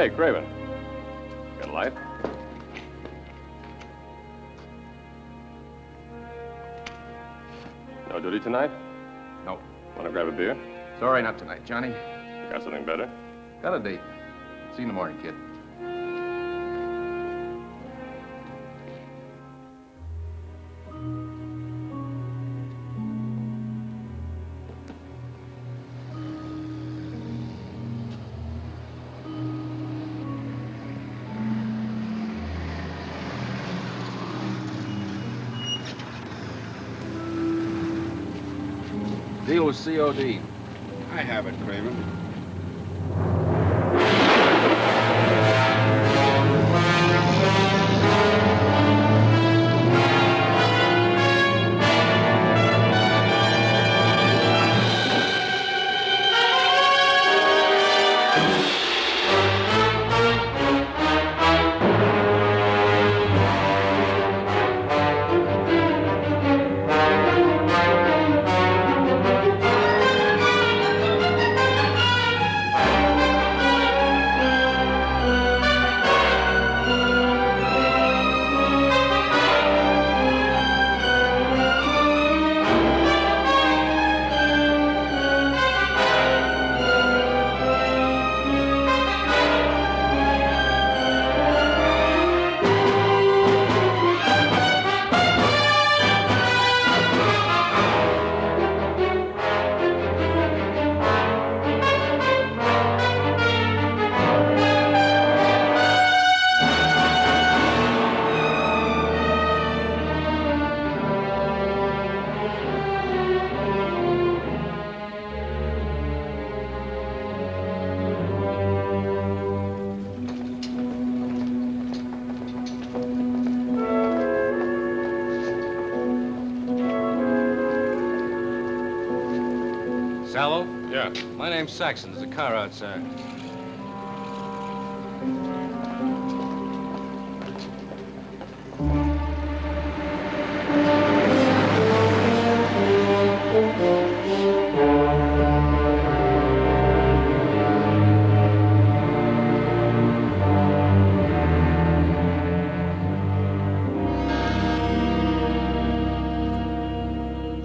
Hey, Craven. Got a light? No duty tonight? No. Want to grab a beer? Sorry, not tonight, Johnny. You got something better? Got a date. See you in the morning, kid. Deal with COD. I have it, Craven. Salvo? Yeah. My name's Saxon. There's a car outside.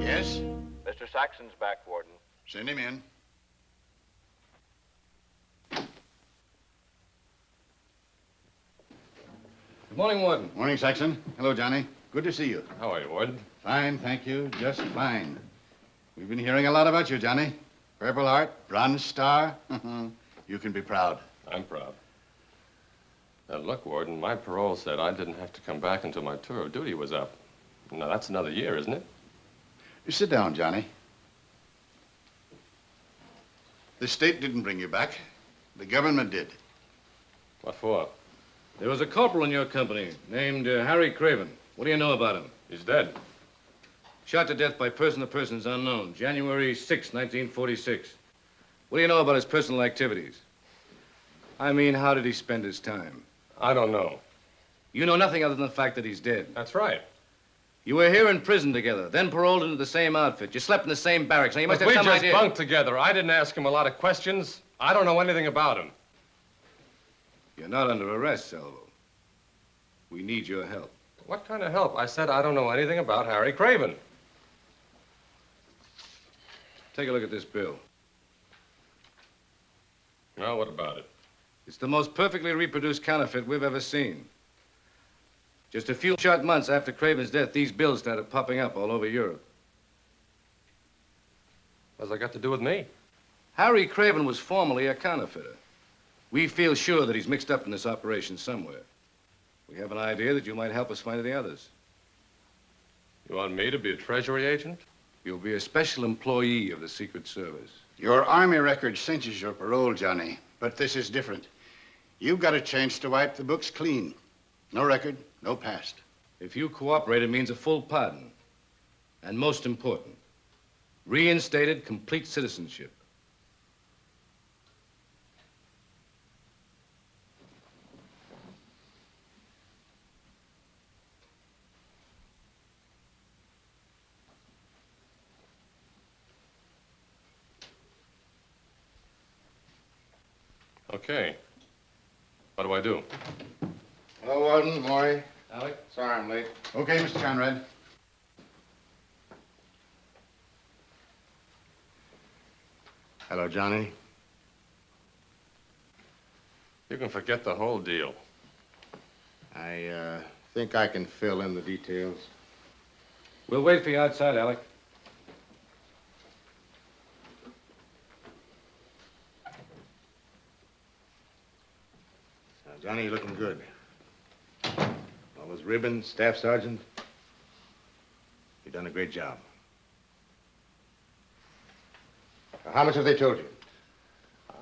Yes? Mr. Saxon's back, Warden. Send him in. Good morning, Warden. Morning, Saxon. Hello, Johnny. Good to see you. How are you, Warden? Fine, thank you. Just fine. We've been hearing a lot about you, Johnny. Purple Heart, Bronze Star. You can be proud. I'm proud. Now, look, Warden, my parole said I didn't have to come back until my tour of duty was up. Now, that's another year, isn't it? You sit down, Johnny. The state didn't bring you back. The government did. What for? There was a corporal in your company named Harry Craven. What do you know about him? He's dead. Shot to death by person to persons unknown, January 6, 1946. What do you know about his personal activities? I mean, how did he spend his time? I don't know. You know nothing other than the fact that he's dead. That's right. You were here in prison together, then paroled into the same outfit. You slept in the same barracks. Now, you must Look, have some we just idea. bunked together. I didn't ask him a lot of questions. I don't know anything about him. You're not under arrest, Salvo. We need your help. What kind of help? I said I don't know anything about Harry Craven. Take a look at this bill. Now, what about it? It's the most perfectly reproduced counterfeit we've ever seen. Just a few short months after Craven's death, these bills started popping up all over Europe. What's that got to do with me? Harry Craven was formerly a counterfeiter. We feel sure that he's mixed up in this operation somewhere. We have an idea that you might help us find the others. You want me to be a treasury agent? You'll be a special employee of the Secret Service. Your Army record cinches your parole, Johnny. But this is different. You've got a chance to wipe the books clean. No record, no past. If you cooperate, it means a full pardon. And most important, reinstated complete citizenship. Okay. What do I do? Hello, Warden. Maury. Alec? Sorry I'm late. Okay, Mr. Conrad. Hello, Johnny. You can forget the whole deal. I think I can fill in the details. We'll wait for you outside, Alec. Now, Johnny, you're looking good. All those ribbons, staff sergeant. You've done a great job. Now, how much have they told you?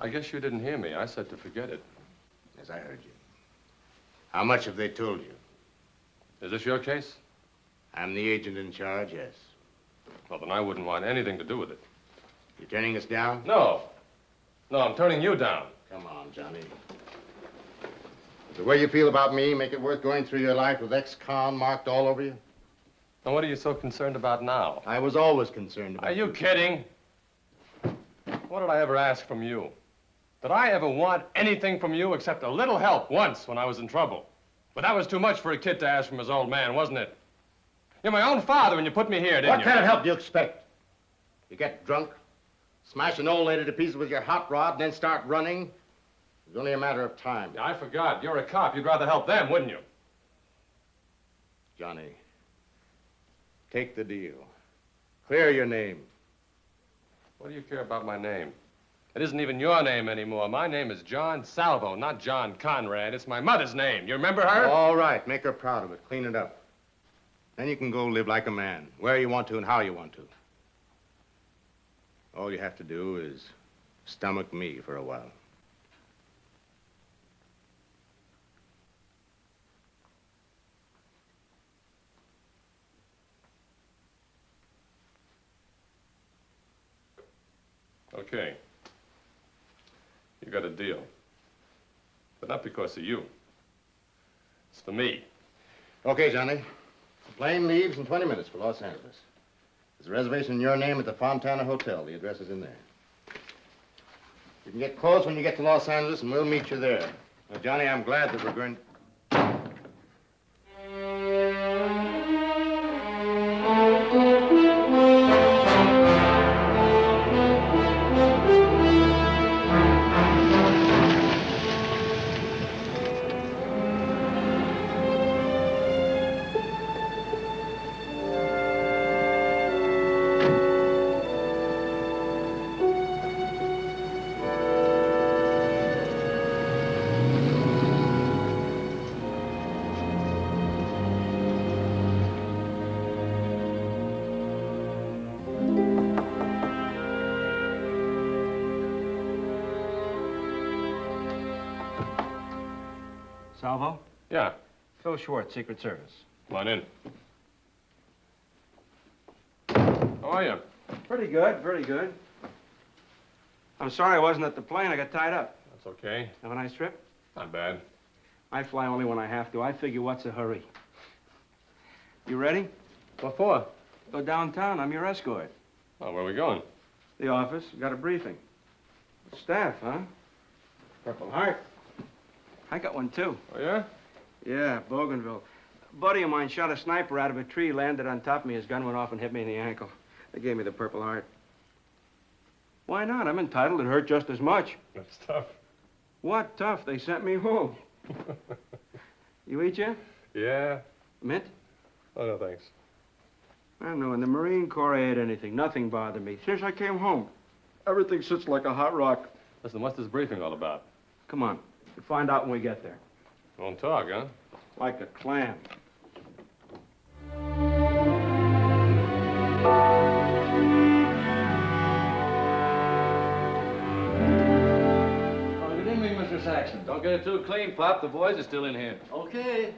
I guess you didn't hear me. I said to forget it. Yes, I heard you. How much have they told you? Is this your case? I'm the agent in charge, yes. Well, then I wouldn't want anything to do with it. You turning us down? No. No, I'm turning you down. Come on, Johnny. Does the way you feel about me make it worth going through your life with ex-con marked all over you? Now, what are you so concerned about now? I was always concerned about Are you kidding? What did I ever ask from you? Did I ever want anything from you except a little help once when I was in trouble? But that was too much for a kid to ask from his old man, wasn't it? You're my own father when you put me here, didn't you? What kind of help do you expect? You get drunk, smash an old lady to pieces with your hot rod, and then start running? It's only a matter of time. Yeah, I forgot. You're a cop. You'd rather help them, wouldn't you? Johnny, take the deal. Clear your name. What do you care about my name? It isn't even your name anymore. My name is John Salvo, not John Conrad. It's my mother's name. You remember her? All right, make her proud of it. Clean it up. Then you can go live like a man, where you want to and how you want to. All you have to do is stomach me for a while. Okay. You got a deal. But not because of you. It's for me. Okay, Johnny. The plane leaves in 20 minutes for Los Angeles. There's a reservation in your name at the Fontana Hotel. The address is in there. You can get clothes when you get to Los Angeles, and we'll meet you there. Now, Johnny, I'm glad that we're going... Salvo? Yeah. Phil Schwartz, Secret Service. Come on in. How are you? Pretty good, pretty good. I'm sorry I wasn't at the plane. I got tied up. That's okay. Have a nice trip? Not bad. I fly only when I have to. I figure what's a hurry. You ready? What for? Go downtown. I'm your escort. Oh, where are we going? The office. Got a briefing. Staff, huh? Purple Heart. I got one, too. Oh, yeah? Yeah, Bougainville. A buddy of mine shot a sniper out of a tree, landed on top of me. His gun went off and hit me in the ankle. They gave me the Purple Heart. Why not? I'm entitled. It hurt just as much. That's tough. What tough? They sent me home. You eat yet? Yeah? Mint? Oh, no, thanks. I don't know. In the Marine Corps, I ate anything. Nothing bothered me. Since I came home, everything sits like a hot rock. Listen, what's this briefing all about? Come on. We'll find out when we get there. Won't talk, huh? Like a clam. Oh, good evening, Mr. Saxon. Don't get it too clean, Pop. The boys are still in here. Okay.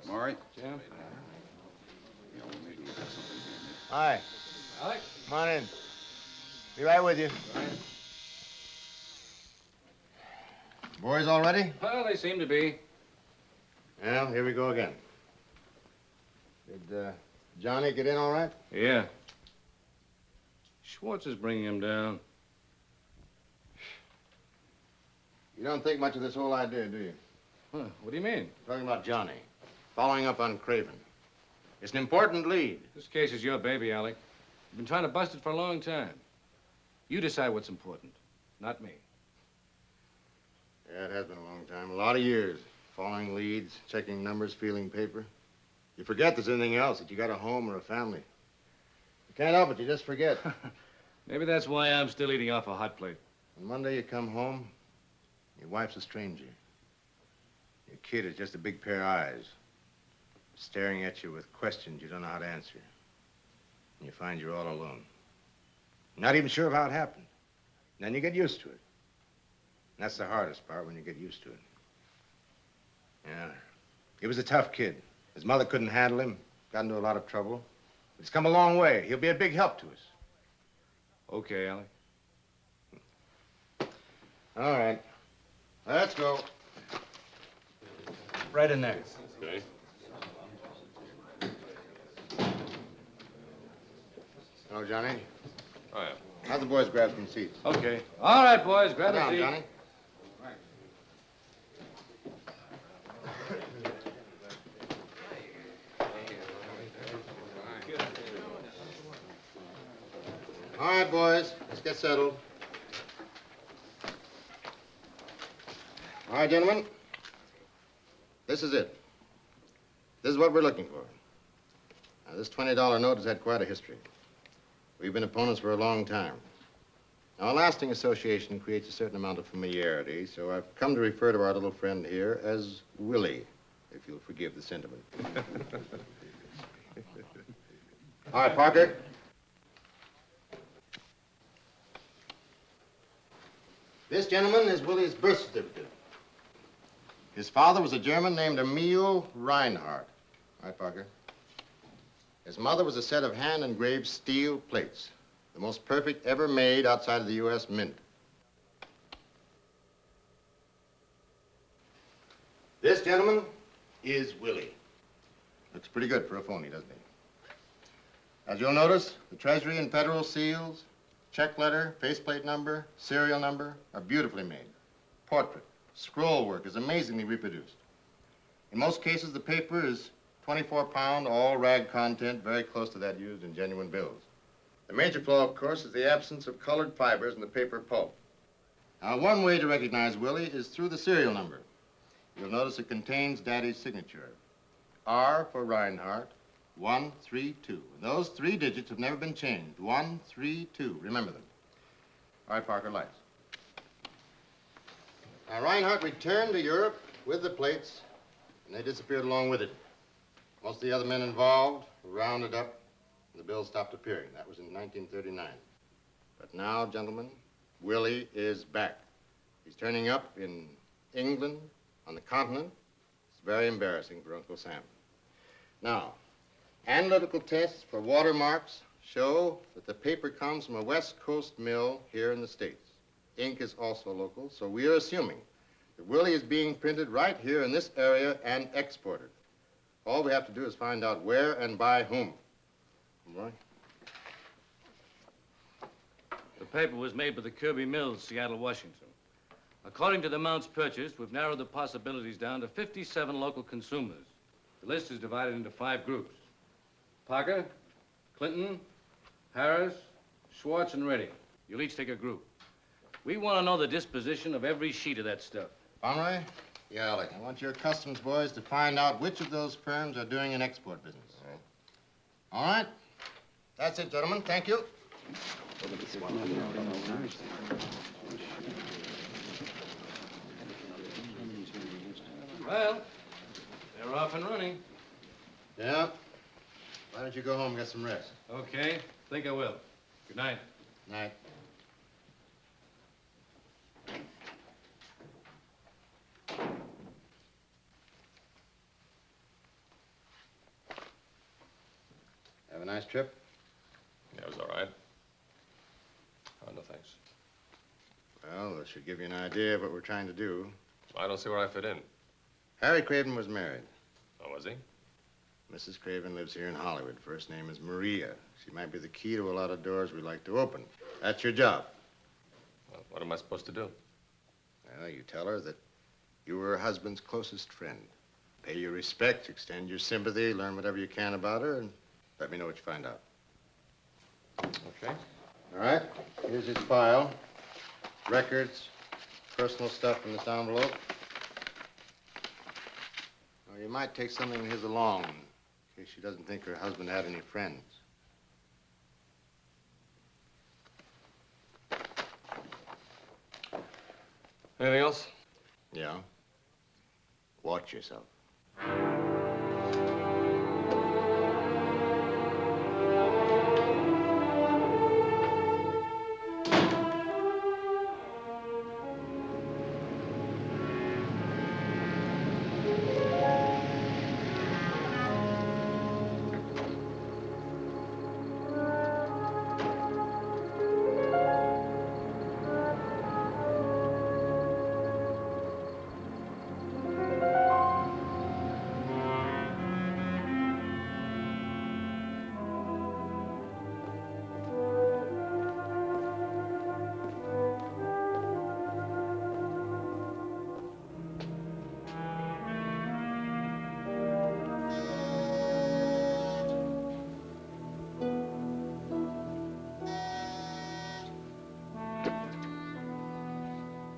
Maury? Jim? Hi. Alec? Come on in. Be right with you. Boys all ready? Well, they seem to be. Well, here we go again. Did Johnny get in all right? Yeah. Schwartz is bringing him down. You don't think much of this whole idea, do you? Huh, what do you mean? Talking about Johnny. Following up on Craven. It's an important lead. This case is your baby, Alec. You've been trying to bust it for a long time. You decide what's important, not me. Yeah, it has been a long time. A lot of years. Following leads, checking numbers, feeling paper. You forget there's anything else, that you got a home or a family. You can't help it, you just forget. Maybe that's why I'm still eating off a hot plate. And one day you come home, your wife's a stranger. Your kid is just a big pair of eyes, staring at you with questions you don't know how to answer. And you find you're all alone. Not even sure of how it happened. And then you get used to it. And that's the hardest part, when you get used to it. Yeah. He was a tough kid. His mother couldn't handle him, got into a lot of trouble. But he's come a long way. He'll be a big help to us. Okay, Alec. All right. Let's go. Right in there. Okay. Hello, Johnny. Oh, yeah. How'd the boys grab some seats? Okay. All right, boys, grab Sit a down, seat. Johnny. All right, boys, let's get settled. All right, gentlemen, this is it. This is what we're looking for. Now, this $20 note has had quite a history. We've been opponents for a long time. Now, a lasting association creates a certain amount of familiarity, so I've come to refer to our little friend here as Willie, if you'll forgive the sentiment. All right, Parker. This gentleman is Willie's birth certificate. His father was a German named Emil Reinhardt. Right, Parker? His mother was a set of hand-engraved steel plates, the most perfect ever made outside of the U.S. Mint. This gentleman is Willie. Looks pretty good for a phony, doesn't he? As you'll notice, the Treasury and Federal seals, check letter, faceplate number, serial number are beautifully made. Portrait, scroll work is amazingly reproduced. In most cases, the paper is 24-pound, all rag content, very close to that used in genuine bills. The major flaw, of course, is the absence of colored fibers in the paper pulp. Now, one way to recognize Willie is through the serial number. You'll notice it contains Daddy's signature. R for Reinhardt, 132. And those 3 digits have never been changed. 132. Remember them. All right, Parker, lights. Now, Reinhardt returned to Europe with the plates, and they disappeared along with it. Most of the other men involved were rounded up, and the bills stopped appearing. That was in 1939. But now, gentlemen, Willie is back. He's turning up in England, on the continent. It's very embarrassing for Uncle Sam. Now, analytical tests for watermarks show that the paper comes from a West Coast mill here in the States. Ink is also local, so we are assuming that Willie is being printed right here in this area and exported. All we have to do is find out where and by whom. All right? The paper was made by the Kirby Mills, Seattle, Washington. According to the amounts purchased, we've narrowed the possibilities down to 57 local consumers. The list is divided into 5 groups. Parker, Clinton, Harris, Schwartz, and Reddy. You'll each take a group. We want to know the disposition of every sheet of that stuff. Conroy? Yeah, Alec. I want your customs boys to find out which of those firms are doing an export business. All right? That's it, gentlemen. Thank you. Well, they're off and running. Yeah? Why don't you go home and get some rest? Okay, think I will. Good night. Night. Have a nice trip? Yeah, it was all right. Oh, no thanks. Well, this should give you an idea of what we're trying to do. I don't see where I fit in. Harry Craven was married. Oh, was he? Mrs. Craven lives here in Hollywood. First name is Maria. She might be the key to a lot of doors we'd like to open. That's your job. Well, what am I supposed to do? Well, you tell her that you were her husband's closest friend. Pay your respects, extend your sympathy, learn whatever you can about her, and let me know what you find out. Okay. All right, here's his file. Records, personal stuff in this envelope. Well, you might take something of his along, in case she doesn't think her husband had any friends. Anything else? Yeah? Watch yourself.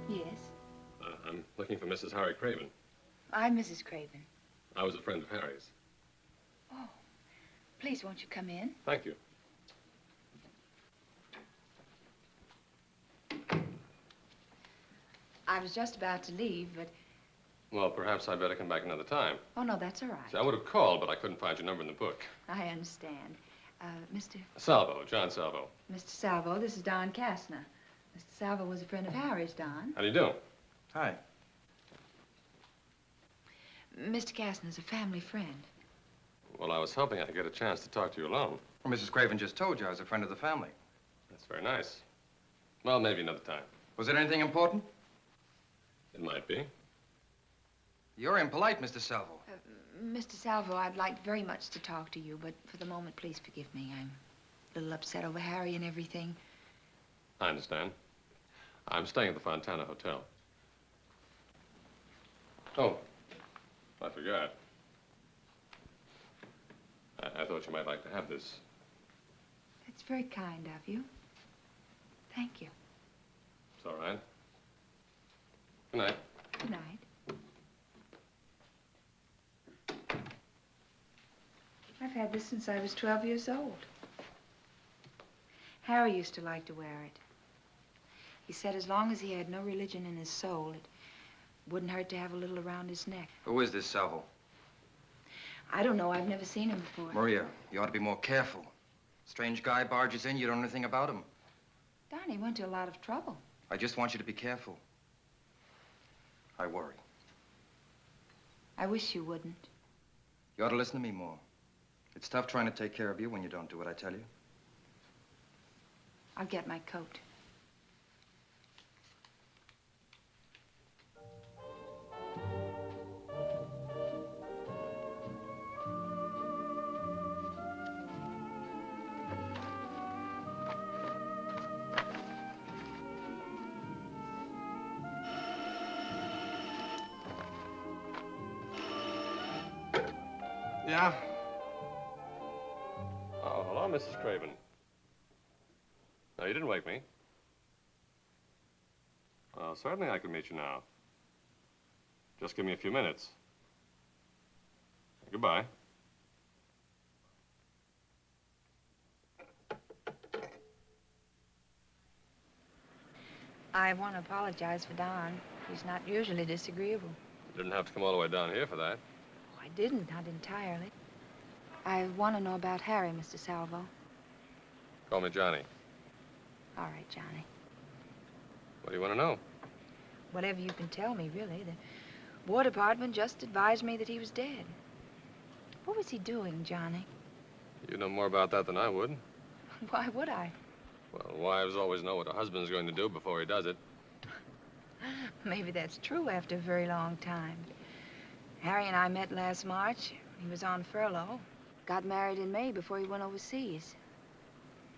Yes, I'm looking for Mrs. Harry Craven. I'm Mrs. Craven. I was a friend of Harry's. Oh, please won't you come in? Thank you. I was just about to leave, but... Well, perhaps I'd better come back another time. Oh, no, that's all right. See, I would have called, but I couldn't find your number in the book. I understand. Mr. Salvo, John Salvo. Mr. Salvo, this is Don Kastner. Mr. Salvo was a friend of Harry's, Don. How do you do? Hi. Mr. Kastner's a family friend. Well, I was hoping I'd get a chance to talk to you alone. Well, Mrs. Craven just told you I was a friend of the family. That's very nice. Well, maybe another time. Was it anything important? It might be. You're impolite, Mr. Salvo. Mr. Salvo, I'd like very much to talk to you, but for the moment, please forgive me. I'm a little upset over Harry and everything. I understand. I'm staying at the Fontana Hotel. Oh, I forgot. I thought you might like to have this. That's very kind of you. Thank you. It's all right. Good night. Good night. I've had this since I was 12 years old. Harry used to like to wear it. He said as long as he had no religion in his soul, it wouldn't hurt to have a little around his neck. Who is this Salvo? I don't know. I've never seen him before. Maria, you ought to be more careful. Strange guy barges in, you don't know anything about him. Don, he went to a lot of trouble. I just want you to be careful. I worry. I wish you wouldn't. You ought to listen to me more. It's tough trying to take care of you when you don't do what I tell you. I'll get my coat. Yeah? Oh, hello, Mrs. Craven. No, you didn't wake me. Well, certainly I can meet you now. Just give me a few minutes. Goodbye. I want to apologize for Don. He's not usually disagreeable. You didn't have to come all the way down here for that. Oh, I didn't, not entirely. I want to know about Harry, Mr. Salvo. Call me Johnny. All right, Johnny. What do you want to know? Whatever you can tell me, really. The War Department just advised me that he was dead. What was he doing, Johnny? You know more about that than I would. Why would I? Well, wives always know what a husband's going to do before he does it. Maybe that's true after a very long time. Harry and I met last March. He was on furlough. Got married in May before he went overseas.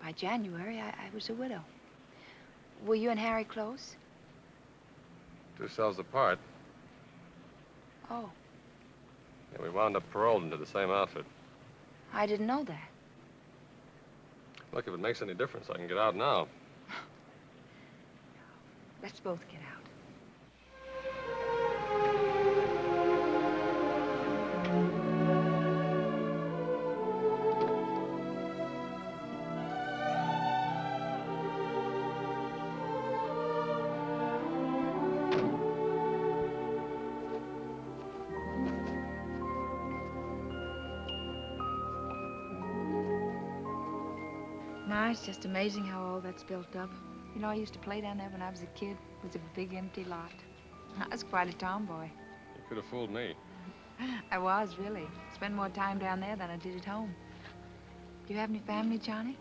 By January, I was a widow. Were you and Harry close? Kept ourselves apart. Oh, Yeah, we wound up paroled into the same outfit. I didn't know that. Look, if it makes any difference, I can get out now. Let's both get out. Now, it's just amazing how all that's built up. You know, I used to play down there when I was a kid. It was a big, empty lot. I was quite a tomboy. You could have fooled me. I was, really. Spent more time down there than I did at home. Do you have any family, Johnny?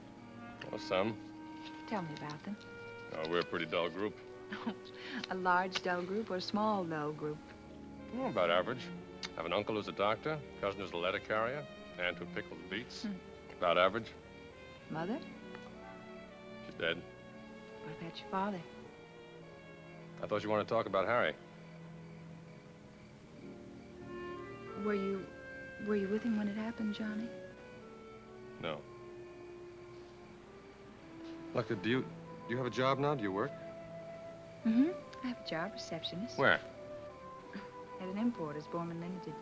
Well, some. Tell me about them. Oh, we're a pretty dull group. A large, dull group or a small, dull group? Oh, about average. Have an uncle who's a doctor, cousin who's a letter carrier, aunt who pickles beets. About average. Mother? She's dead. What about your father? I thought you wanted to talk about Harry. Were you with him when it happened, Johnny? No. Look, do you have a job now? Do you work? Mm-hmm. I have a job, receptionist. Where? At an importer's, Borman Limited.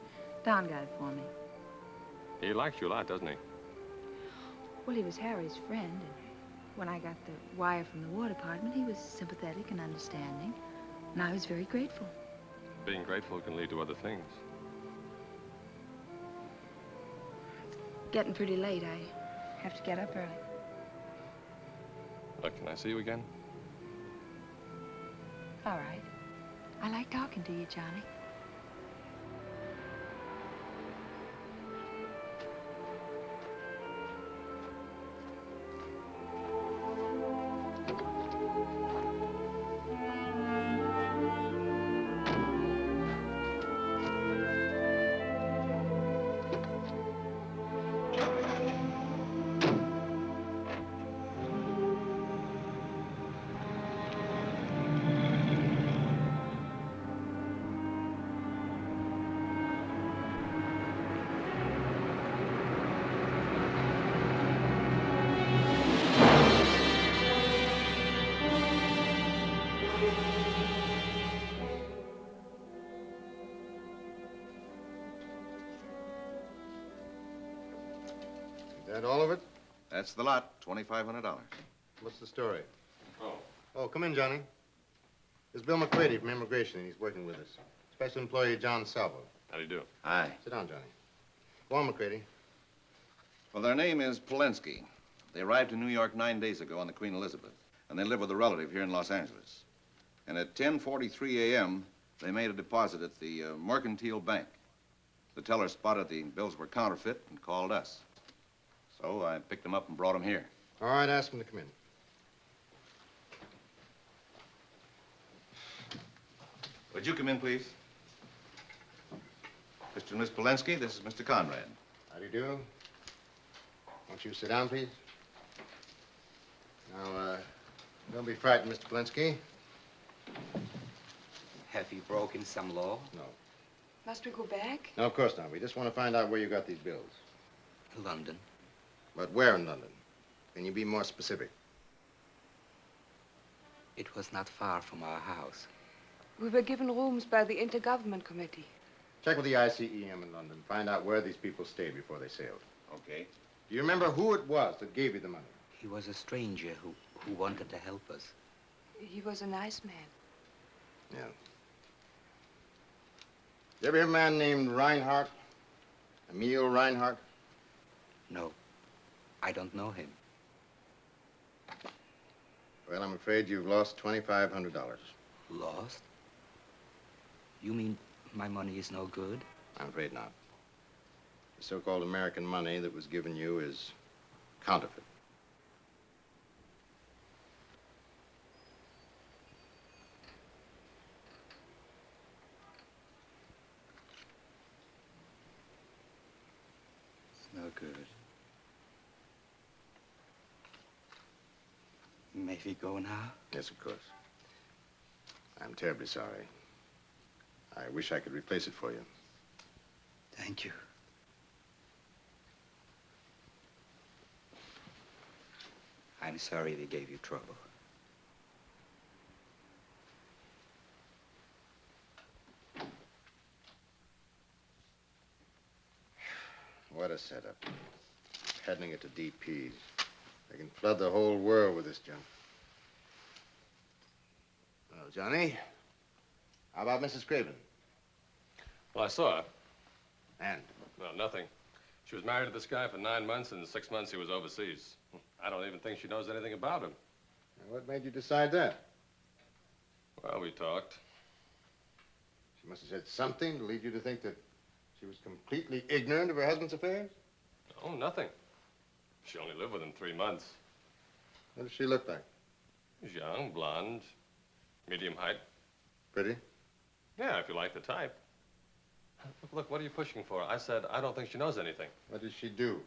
Don got it for me. He likes you a lot, doesn't he? Well, he was Harry's friend, and when I got the wire from the War Department, he was sympathetic and understanding, and I was very grateful. Being grateful can lead to other things. Getting pretty late. I have to get up early. Look, can I see you again? All right. I like talking to you, Johnny. That all of it? That's the lot, $2,500. What's the story? Oh. Oh, come in, Johnny. This is Bill McCready from Immigration, and he's working with us. Special employee John Salvo. How do you do? Hi. Sit down, Johnny. Go on, McCready. Well, their name is Polensky. They arrived in New York 9 days ago on the Queen Elizabeth, and they live with a relative here in Los Angeles. And at 10:43 a.m., they made a deposit at the Mercantile Bank. The teller spotted the bills were counterfeit and called us. So I picked them up and brought them here. All right, ask him to come in. Would you come in, please? Mr. and Miss Polensky, this is Mr. Conrad. How do you do? Won't you sit down, please? Now, don't be frightened, Mr. Polensky. Have you broken some law? No. Must we go back? No, of course not. We just want to find out where you got these bills. London. But where in London? Can you be more specific? It was not far from our house. We were given rooms by the Intergovernment Committee. Check with the ICEM in London. Find out where these people stayed before they sailed. Okay. Do you remember who it was that gave you the money? He was a stranger who wanted to help us. He was a nice man. Yeah. You ever hear of a man named Reinhardt? Emil Reinhardt? No, I don't know him. Well, I'm afraid you've lost $2,500. Lost? You mean my money is no good? I'm afraid not. The so-called American money that was given you is counterfeit. It's no good. May we go now? Yes, of course. I'm terribly sorry. I wish I could replace it for you. Thank you. I'm sorry they gave you trouble. What a setup. Heading it to DPs. They can flood the whole world with this junk. Well, Johnny, how about Mrs. Craven? Well, I saw her. And? Well, nothing. She was married to this guy for 9 months, and in 6 months he was overseas. I don't even think she knows anything about him. And what made you decide that? Well, we talked. She must have said something to lead you to think that she was completely ignorant of her husband's affairs? Oh, nothing. She only lived with him 3 months. What does she look like? She's young, blonde, medium height. Pretty? Yeah, if you like the type. Look, what are you pushing for? I said, I don't think she knows anything. What does she do?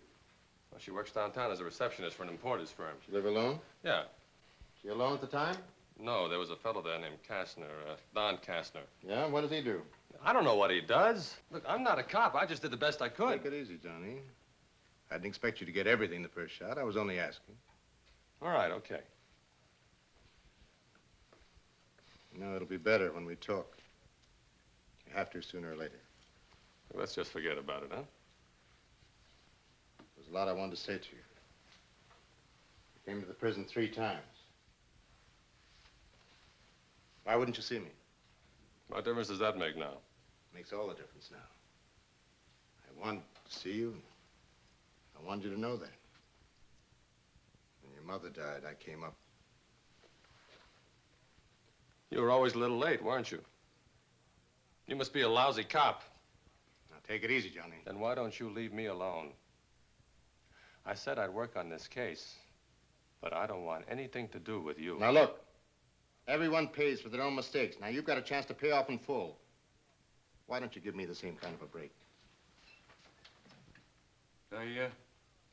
Well, she works downtown as a receptionist for an importer's firm. She live alone? Yeah. She alone at the time? No, there was a fellow there named Kastner, Don Kastner. Yeah, what does he do? I don't know what he does. Look, I'm not a cop. I just did the best I could. Take it easy, Johnny. I didn't expect you to get everything the first shot. I was only asking. All right, okay. You know, it'll be better when we talk. You have to sooner or later. Let's just forget about it, huh? There's a lot I wanted to say to you. You came to the prison 3 times. Why wouldn't you see me? What difference does that make now? Makes all the difference now. I wanted to see you. I wanted you to know that. When your mother died, I came up. You were always a little late, weren't you? You must be a lousy cop. Now, take it easy, Johnny. Then why don't you leave me alone? I said I'd work on this case, but I don't want anything to do with you. Now, look. Everyone pays for their own mistakes. Now, you've got a chance to pay off in full. Why don't you give me the same kind of a break? I,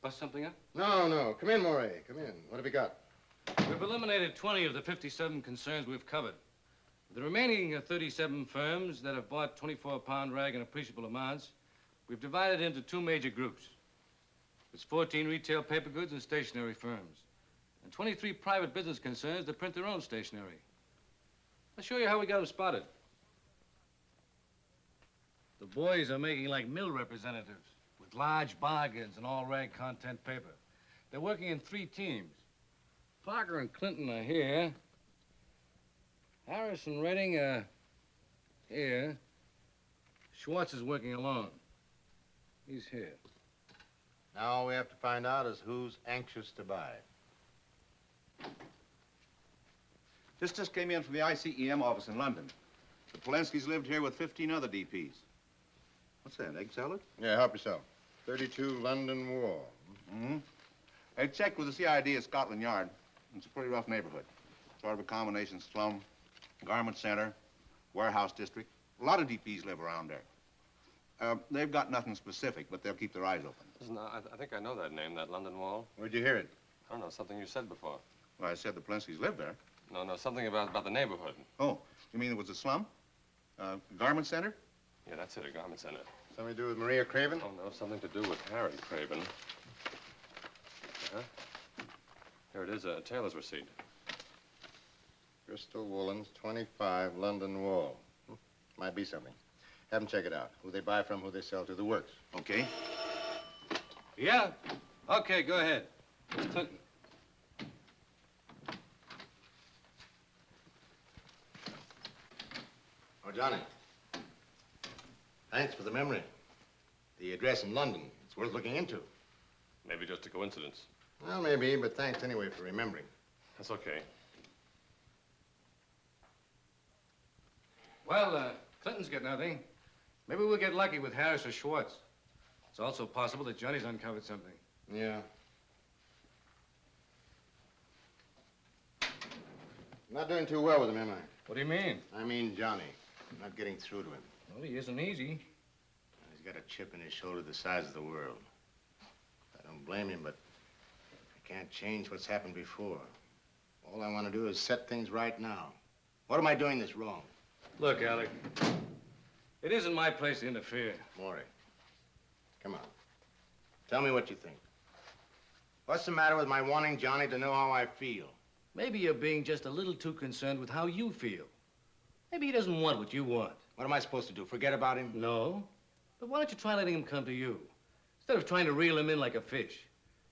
bust something up? No. Come in, Moray. Come in. What have you got? We've eliminated 20 of the 57 concerns we've covered. The remaining 37 firms that have bought 24-pound rag in appreciable amounts, we've divided into 2 major groups. There's 14 retail paper goods and stationery firms, and 23 private business concerns that print their own stationery. I'll show you how we got them spotted. The boys are making like mill representatives with large bargains and all rag content paper. They're working in 3 teams. Parker and Clinton are here. Harris and Redding are here. Schwartz is working alone. He's here. Now all we have to find out is who's anxious to buy. This just came in from the ICEM office in London. The Polenskis lived here with 15 other DPs. What's that, egg salad? Yeah, help yourself. 32 London Wall. Mm-hmm. I checked with the CID at Scotland Yard. It's a pretty rough neighborhood. Sort of a combination slum, garment center, warehouse district. A lot of DPs live around there. They've got nothing specific, but they'll keep their eyes open. Listen, I think I know that name, that London Wall. Where'd you hear it? I don't know, something you said before. Well, I said the Polenskis lived there. No, something about the neighborhood. Oh, you mean it was a slum? Garment center? Yeah, that's it, a garment center. Something to do with Maria Craven? Oh, no, something to do with Harry Craven. Here it is, a tailor's receipt. Crystal Woolens, 25 London Wall. Might be something. Have them check it out. Who they buy from, who they sell to, the works. Okay. Yeah? Okay, go ahead. It's Clinton. Oh, Johnny. Thanks for the memory. The address in London. It's worth looking into. Maybe just a coincidence. Well, maybe, but thanks anyway for remembering. That's okay. Well, Clinton's got nothing. Maybe we'll get lucky with Harris or Schwartz. It's also possible that Johnny's uncovered something. Yeah. Not doing too well with him, am I? What do you mean? I mean Johnny. I'm not getting through to him. Well, he isn't easy. He's got a chip in his shoulder the size of the world. I don't blame him, but I can't change what's happened before. All I want to do is set things right now. What am I doing that's wrong? Look, Alec, It isn't my place to interfere. Maury, come on. Tell me what you think. What's the matter with my wanting Johnny to know how I feel? Maybe you're being just a little too concerned with how you feel. Maybe he doesn't want what you want. What am I supposed to do, forget about him? No. But why don't you try letting him come to you? Instead of trying to reel him in like a fish.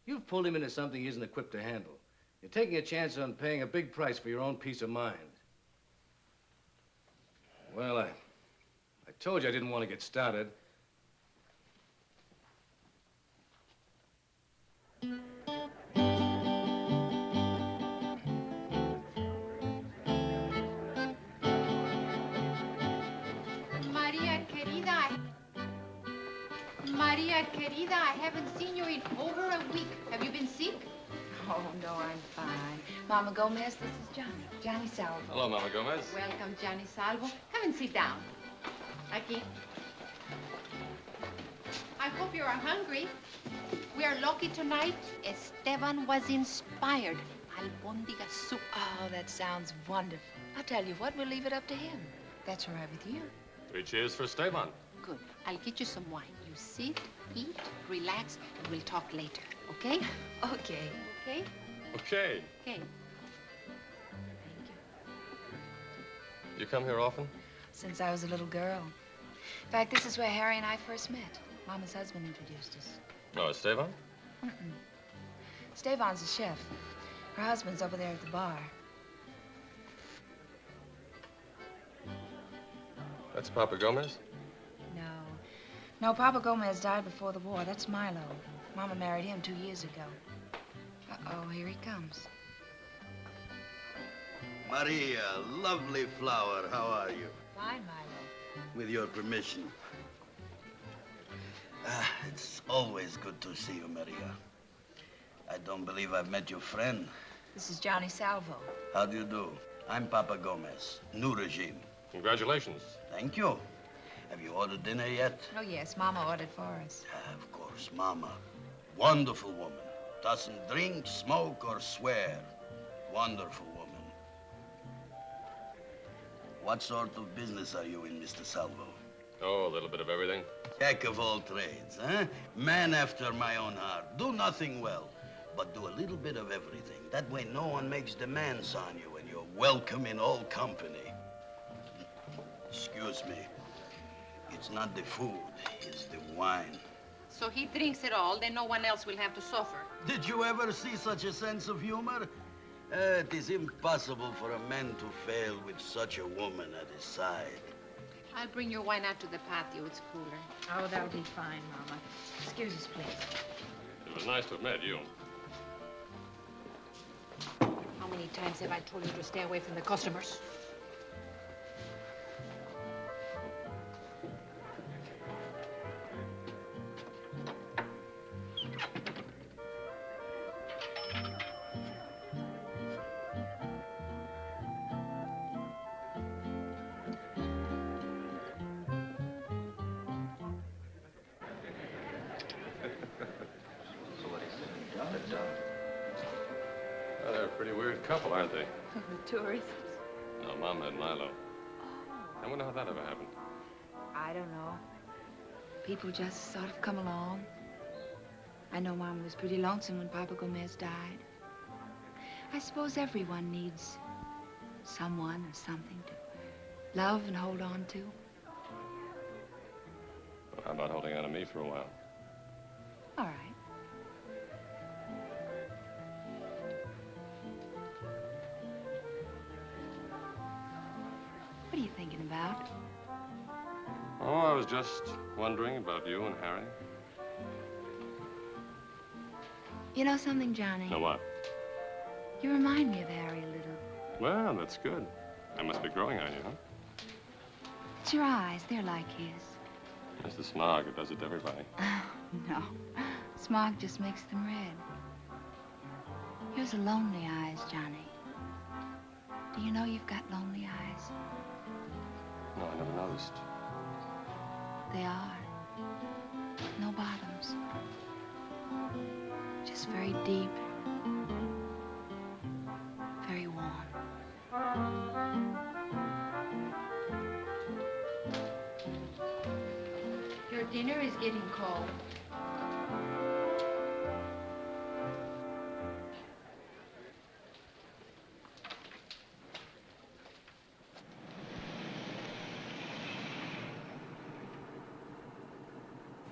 You've pulled him into something he isn't equipped to handle. You're taking a chance on paying a big price for your own peace of mind. Well, I told you I didn't want to get started. Maria querida, I haven't seen you in over a week. Have you been sick? Oh, no, I'm fine. Mama Gomez, this is Johnny. Johnny Salvo. Hello, Mama Gomez. Welcome, Johnny Salvo. Come and sit down. Aquí. I hope you are hungry. We are lucky tonight. Esteban was inspired. Albondiga soup. Oh, that sounds wonderful. I'll tell you what, we'll leave it up to him. That's all right with you. 3 cheers for Esteban. Good. I'll get you some wine. You sit, eat, relax, and we'll talk later, okay? Okay. Okay? Okay. Okay. You come here often? Since I was a little girl. In fact, this is where Harry and I first met. Mama's husband introduced us. Oh, Esteban? Mm-mm. Stevan's a chef. Her husband's over there at the bar. That's Papa Gomez? No. No, Papa Gomez died before the war. That's Milo. Mama married him 2 years ago. Uh-oh, here he comes. Maria, lovely flower, how are you? Fine, Milo. With your permission. It's always good to see you, Maria. I don't believe I've met your friend. This is Johnny Salvo. How do you do? I'm Papa Gomez, new regime. Congratulations. Thank you. Have you ordered dinner yet? Oh, yes, Mama ordered for us. Of course, Mama. Wonderful woman. Doesn't drink, smoke, or swear. Wonderful woman. What sort of business are you in, Mr. Salvo? Oh, a little bit of everything. Jack of all trades, huh? Man after my own heart. Do nothing well, but do a little bit of everything. That way no one makes demands on you and you're welcome in all company. Excuse me. It's not the food, it's the wine. So he drinks it all, then no one else will have to suffer. Did you ever see such a sense of humor? It is impossible for a man to fail with such a woman at his side. I'll bring your wine out to the patio. It's cooler. Oh, that'll be fine, Mama. Excuse us, please. It was nice to have met you. How many times have I told you to stay away from the customers? Well, they're a pretty weird couple, aren't they? The tourists? No, Mama and Milo. I wonder how that ever happened. I don't know. People just sort of come along. I know Mama was pretty lonesome when Papa Gomez died. I suppose everyone needs someone or something to love and hold on to. Well, how about holding on to me for a while? All right. What are you thinking about? Oh, I was just wondering about you and Harry. You know something, Johnny? Know what? You remind me of Harry a little. Well, that's good. I must be growing on you, huh? It's your eyes. They're like his. It's the smog that does it to everybody. No. Smog just makes them red. Yours are lonely eyes, Johnny. Do you know you've got lonely eyes? No, I never noticed. They are. No bottoms. Just very deep. Very warm. dinner is getting cold.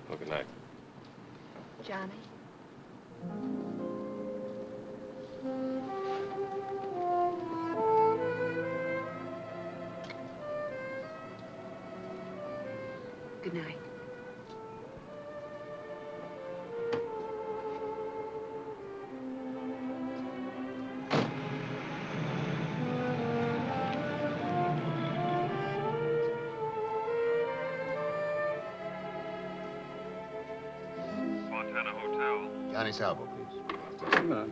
Well, good night. Johnny? Good night. Montana Hotel. Johnny Salvo, please. Just a minute.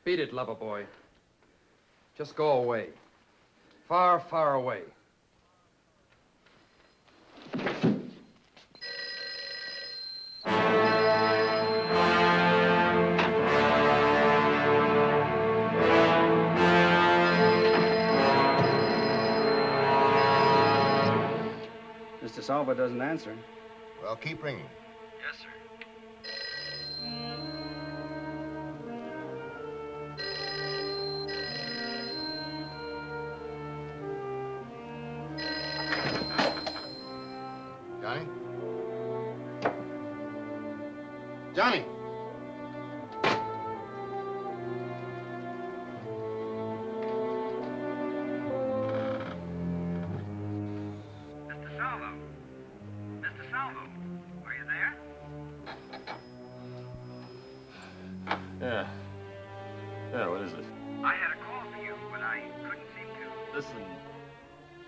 Beat it, lover boy. Just go away. Far, far away. Mr. Salvo doesn't answer. Well, keep ringing. Yes, sir. Johnny? Johnny! Mr. Salvo. Mr. Salvo. Are you there? Yeah. Yeah, what is it? I had a call for you, but I couldn't seem to. Listen,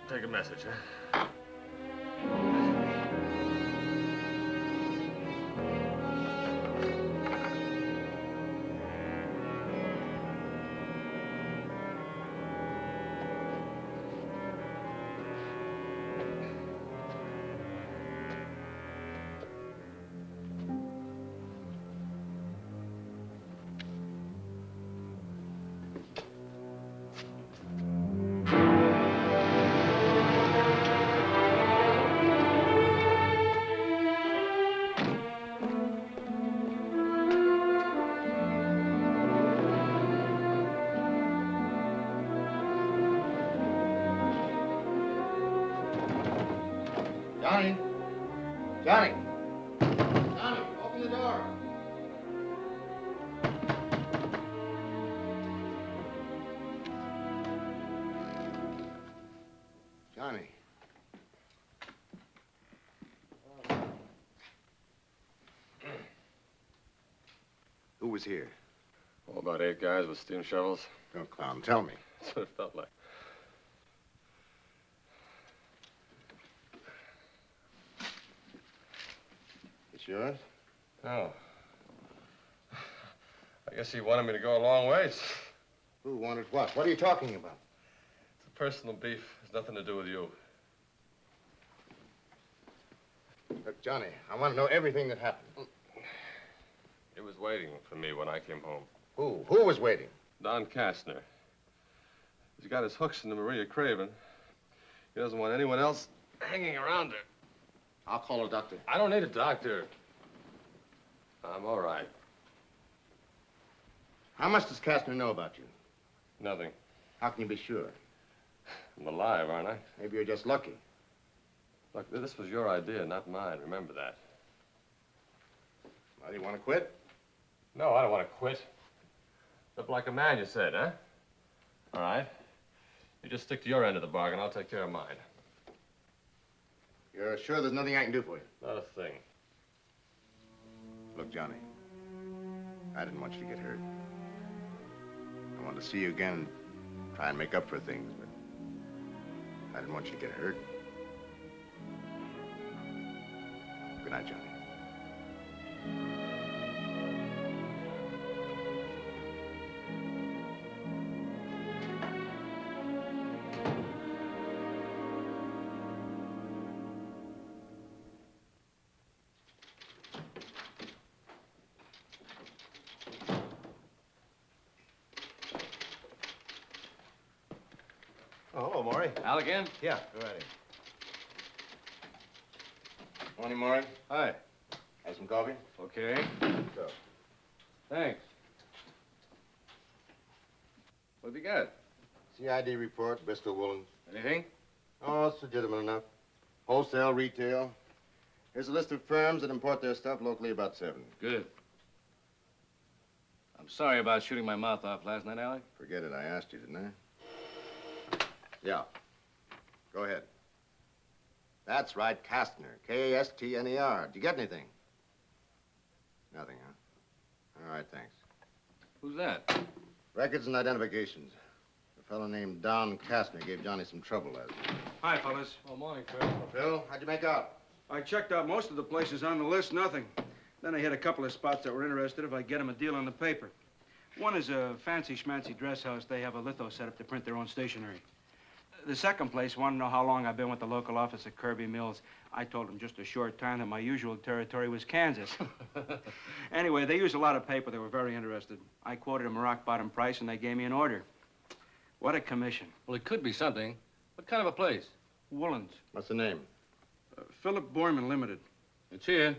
take a message, huh? Johnny! Johnny! Johnny, open the door. Johnny. Who was here? Oh, about 8 guys with steam shovels. Don't clown. Tell me. That's what it felt like. It's yours? Oh. I guess he wanted me to go a long ways. Who wanted what? What are you talking about? It's a personal beef. It's nothing to do with you. Look, Johnny, I want to know everything that happened. He was waiting for me when I came home. Who? Who was waiting? Don Kastner. He's got his hooks into Maria Craven. He doesn't want anyone else hanging around her. I'll call a doctor. I don't need a doctor. I'm all right. How much does Kastner know about you? Nothing. How can you be sure? I'm alive, aren't I? Maybe you're just lucky. Look, this was your idea, not mine. Remember that. Well, you want to quit? No, I don't want to quit. Look like a man, you said, huh? All right. You just stick to your end of the bargain. I'll take care of mine. You're sure there's nothing I can do for you? Not a thing. Look, Johnny, I didn't want you to get hurt. I wanted to see you again and try and make up for things, but I didn't want you to get hurt. Good night, Johnny. Oh, hello, Maury. Al again? Yeah, go right in. Morning, Maury. Hi. Have some coffee? Okay. So. Thanks. What have you got? CID report, Bristol Woolens. Anything? Oh, it's legitimate enough. Wholesale, retail. Here's a list of firms that import their stuff locally, about 7. Good. I'm sorry about shooting my mouth off last night, Alec. Forget it, I asked you, didn't I? Yeah. Go ahead. That's right, Kastner. Kastner. Did you get anything? Nothing, huh? All right, thanks. Who's that? Records and identifications. A fellow named Don Kastner gave Johnny some trouble last night. Hi, fellas. Oh, morning, Phil. Phil, how'd you make out? I checked out most of the places on the list, nothing. Then I hit a couple of spots that were interested if I get them a deal on the paper. One is a fancy schmancy dress house. They have a litho set up to print their own stationery. The second place wanted to know how long I've been with the local office at Kirby Mills. I told them just a short time that my usual territory was Kansas. Anyway, they used a lot of paper. They were very interested. I quoted them a rock-bottom price, and they gave me an order. What a commission. Well, it could be something. What kind of a place? Woolens. What's the name? Philip Borman Limited. It's here.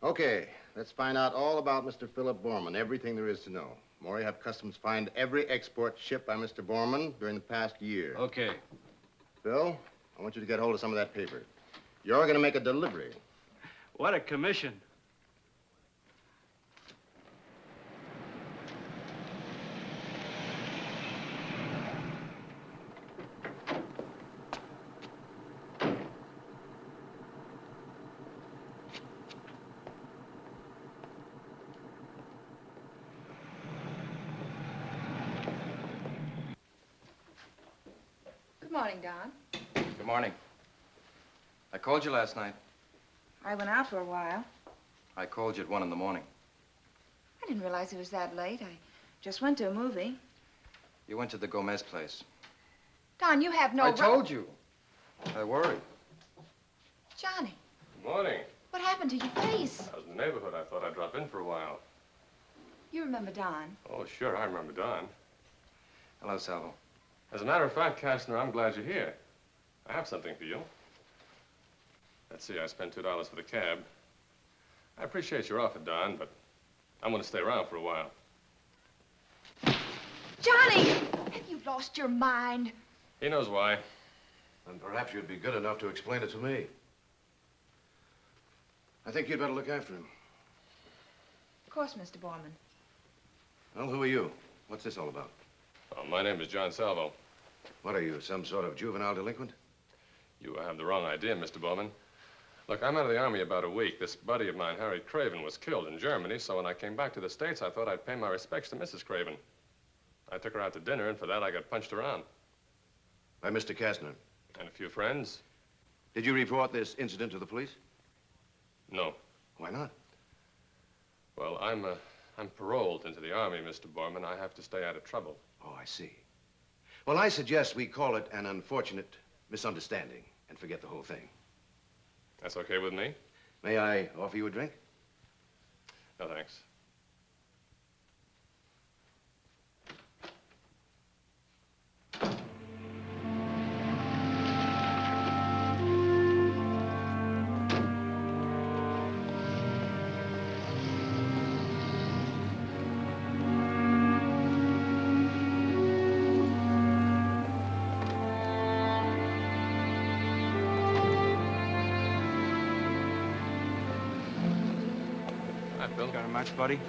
Okay, let's find out all about Mr. Philip Borman, everything there is to know. Maury, have Customs find every export shipped by Mr. Borman during the past year. Okay. Phil, I want you to get hold of some of that paper. You're going to make a delivery. What a commission. Good morning, Don. Good morning. I called you last night. I went out for a while. I called you at 1 in the morning. I didn't realize it was that late. I just went to a movie. You went to the Gomez place. Don, you have no I told you. I worried. Johnny, Good morning. what happened to your face? I was in the neighborhood. I thought I'd drop in for a while. You remember Don? Oh, sure, I remember Don. Hello, Salvo. As a matter of fact, Kastner, I'm glad you're here. I have something for you. Let's see, I spent $2 for the cab. I appreciate your offer, Don, but I'm going to stay around for a while. Johnny! Have you lost your mind? He knows why. And perhaps you'd be good enough to explain it to me. I think you'd better look after him. Of course, Mr. Borman. Well, who are you? What's this all about? Oh, my name is John Salvo. What are you, some sort of juvenile delinquent? You have the wrong idea, Mr. Bowman. Look, I'm out of the Army about a week. This buddy of mine, Harry Craven, was killed in Germany, so when I came back to the States, I thought I'd pay my respects to Mrs. Craven. I took her out to dinner, and for that, I got punched around. By Mr. Kastner. And a few friends. Did you report this incident to the police? No. Why not? Well, I'm paroled into the Army, Mr. Borman. I have to stay out of trouble. Oh, I see. Well, I suggest we call it an unfortunate misunderstanding and forget the whole thing. That's okay with me? May I offer you a drink? No, thanks. Bill, got a match, buddy?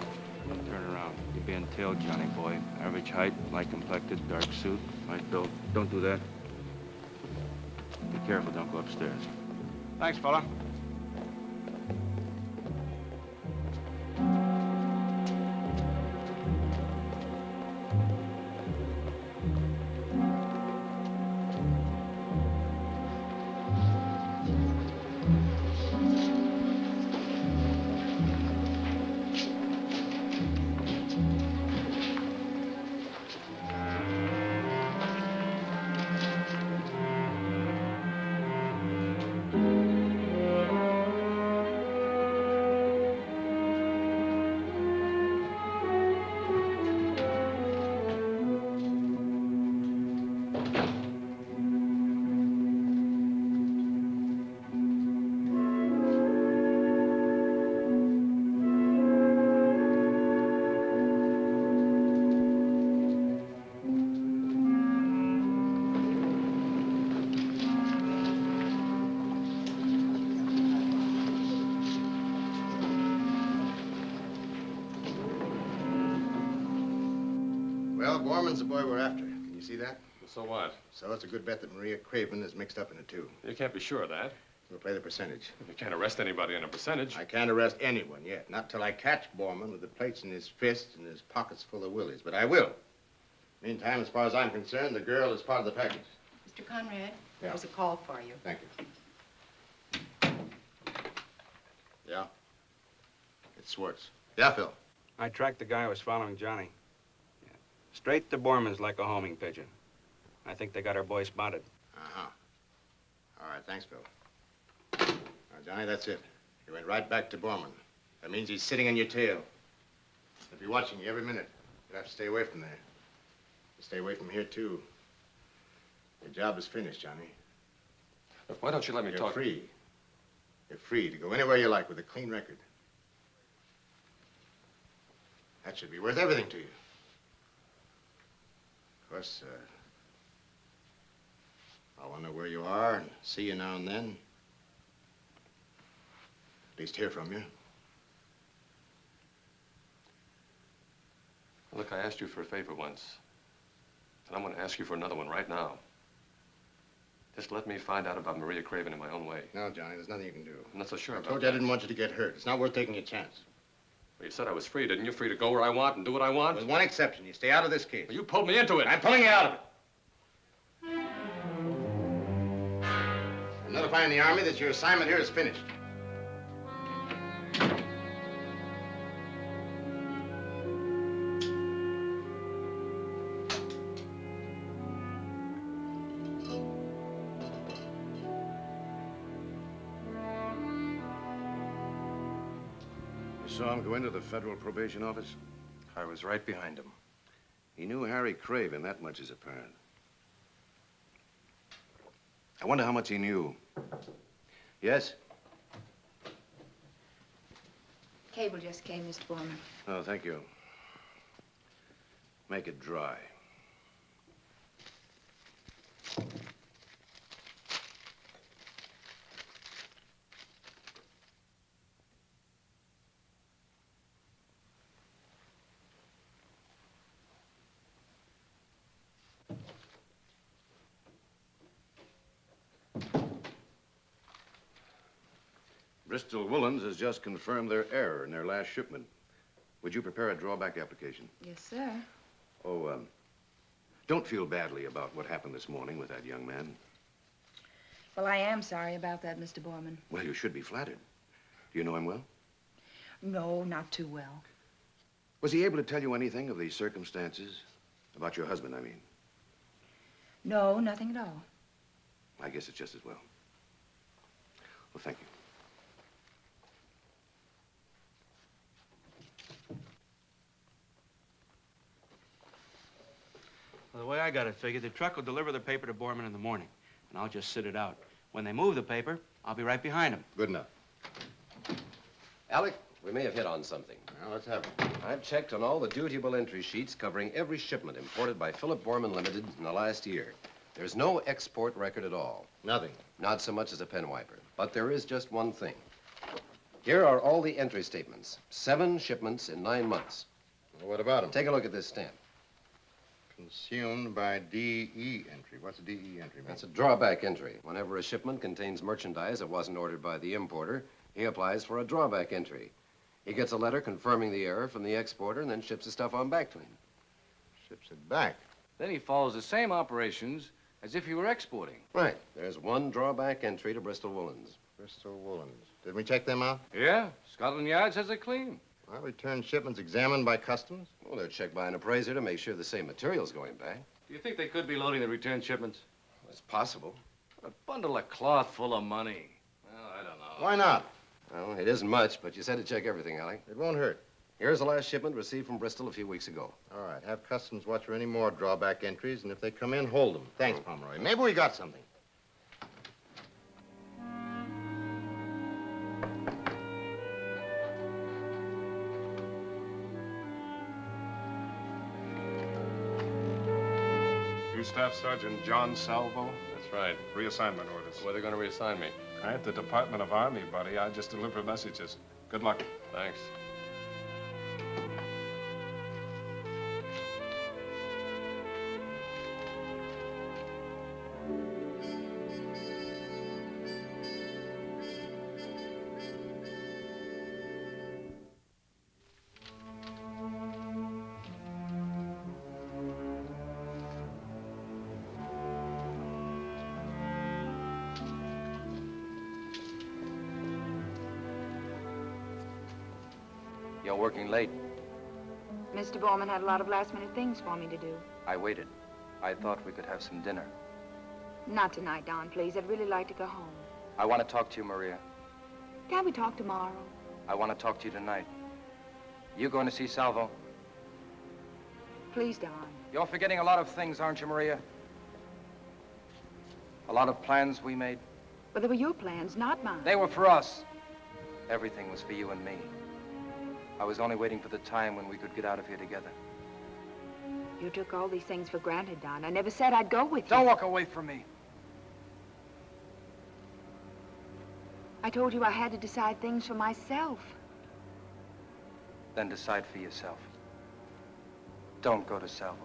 Turn around. You're being tailed, Johnny boy. Average height, light complected, dark suit. Right, Bill? Don't do that. Be careful, don't go upstairs. Thanks, fella. Well, Borman's the boy we're after. Can you see that? So what? So it's a good bet that Maria Craven is mixed up in it, too. You can't be sure of that. We'll play the percentage. You can't arrest anybody on a percentage. I can't arrest anyone yet. Not till I catch Borman with the plates in his fist and his pockets full of willies. But I will. Meantime, as far as I'm concerned, the girl is part of the package. Mr. Conrad, Yeah. there's a call for you. Thank you. Yeah? It's Swartz. Yeah, Phil. I tracked the guy who was following Johnny. Yeah. Straight to Borman's like a homing pigeon. I think they got our boy spotted. Uh-huh. All right, thanks, Phil. Now, Johnny, that's it. He went right back to Borman. That means he's sitting on your tail. He'll be watching you every minute. You'll have to stay away from there. You'll stay away from here, too. Your job is finished, Johnny. Look, why don't you let me You're talk? free. You're free to go anywhere you like with a clean record. That should be worth everything to you. Of course, I want to know where you are and see you now and then. At least hear from you. Look, I asked you for a favor once. And I'm going to ask you for another one right now. Just let me find out about Maria Craven in my own way. No, Johnny, there's nothing you can do. I'm not so sure I about told that. you I didn't want you to get hurt. It's not worth taking a chance. Well, you said I was free, didn't you? Free to go where I want and do what I want? With one exception. You stay out of this case. Well, you pulled me into it. I'm pulling you out of it. I'm notifying the Army that your assignment here is finished. You saw him go into the federal probation office? I was right behind him. He knew Harry Craven, that much is apparent. I wonder how much he knew. Yes? Cable just came, Mr. Borman. Oh, thank you. Make it dry. Bristol Woolens has just confirmed their error in their last shipment. Would you prepare a drawback application? Yes, sir. Oh, don't feel badly about what happened this morning with that young man. Well, I am sorry about that, Mr. Borman. Well, you should be flattered. Do you know him well? No, not too well. Was he able to tell you anything of the circumstances? About your husband, I mean. No, nothing at all. I guess it's just as well. Well, thank you. Well, the way I got it figured, the truck will deliver the paper to Borman in the morning, and I'll just sit it out. When they move the paper, I'll be right behind them. Good enough. Alec, we may have hit on something. Now, let's have it. I've checked on all the dutiable entry sheets covering every shipment imported by Philip Borman Limited in the last year. There's no export record at all. Nothing. Not so much as a pen wiper. But there is just one thing. Here are all the entry statements. 7 shipments in 9 months. Well, what about them? Take a look at this stamp. Consumed by DE entry. What's a DE entry, man? That's a drawback entry. Whenever a shipment contains merchandise that wasn't ordered by the importer, he applies for a drawback entry. He gets a letter confirming the error from the exporter and then ships the stuff on back to him. Ships it back. Then he follows the same operations as if he were exporting. Right. There's one drawback entry to Bristol Woolens. Bristol Woolens. Did we check them out? Yeah, Scotland Yard says they're clean. Well, return shipments examined by customs. Well, they're checked by an appraiser to make sure the same material's going back. Do you think they could be loading the return shipments? It's possible. A bundle of cloth full of money. Well, I don't know. Why not? Well, it isn't much, but you said to check everything, Alec. It won't hurt. Here's the last shipment received from Bristol a few weeks ago. All right. Have customs watch for any more drawback entries, and if they come in, hold them. Thanks, Pomeroy. Maybe we got something. You Staff Sergeant John Salvo? That's right. Reassignment orders. Where are they going to reassign me? I ain't the Department of Army, buddy. I just deliver messages. Good luck. Thanks. You're working late. Mr. Borman had a lot of last-minute things for me to do. I waited. I thought we could have some dinner. Not tonight, Don, please. I'd really like to go home. I want to talk to you, Maria. Can't we talk tomorrow? I want to talk to you tonight. You going to see Salvo? Please, Don. You're forgetting a lot of things, aren't you, Maria? A lot of plans we made. But they were your plans, not mine. They were for us. Everything was for you and me. I was only waiting for the time when we could get out of here together. You took all these things for granted, Don. I never said I'd go with you. Don't walk away from me. I told you I had to decide things for myself. Then decide for yourself. Don't go to Salvo.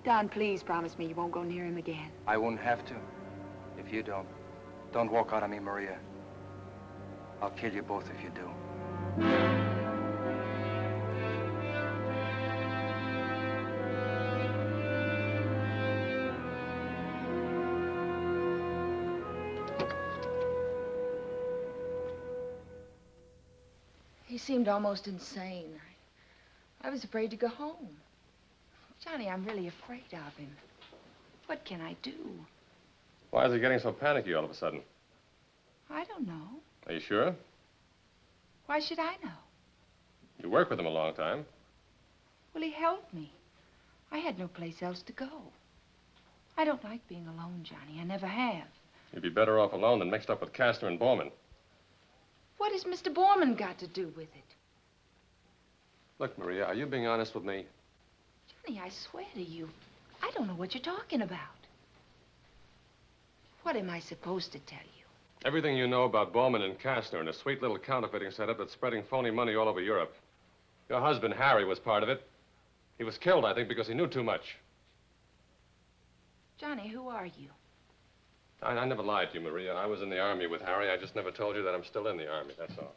Don, please promise me you won't go near him again. I won't have to. If you don't, don't walk out on me, Maria. I'll kill you both if you do. He seemed almost insane. I was afraid to go home. Johnny, I'm really afraid of him. What can I do? Why is he getting so panicky all of a sudden? I don't know. Are you sure? Why should I know? You worked with him a long time. Well, he helped me. I had no place else to go. I don't like being alone, Johnny. I never have. You'd be better off alone than mixed up with Castor and Bowman. What has Mr. Borman got to do with it? Look, Maria, are you being honest with me? Johnny, I swear to you, I don't know what you're talking about. What am I supposed to tell you? Everything you know about Bowman and Castor and a sweet little counterfeiting setup that's spreading phony money all over Europe. Your husband, Harry, was part of it. He was killed, I think, because he knew too much. Johnny, who are you? I never lied to you, Maria. I was in the Army with Harry. I just never told you that I'm still in the Army, that's all.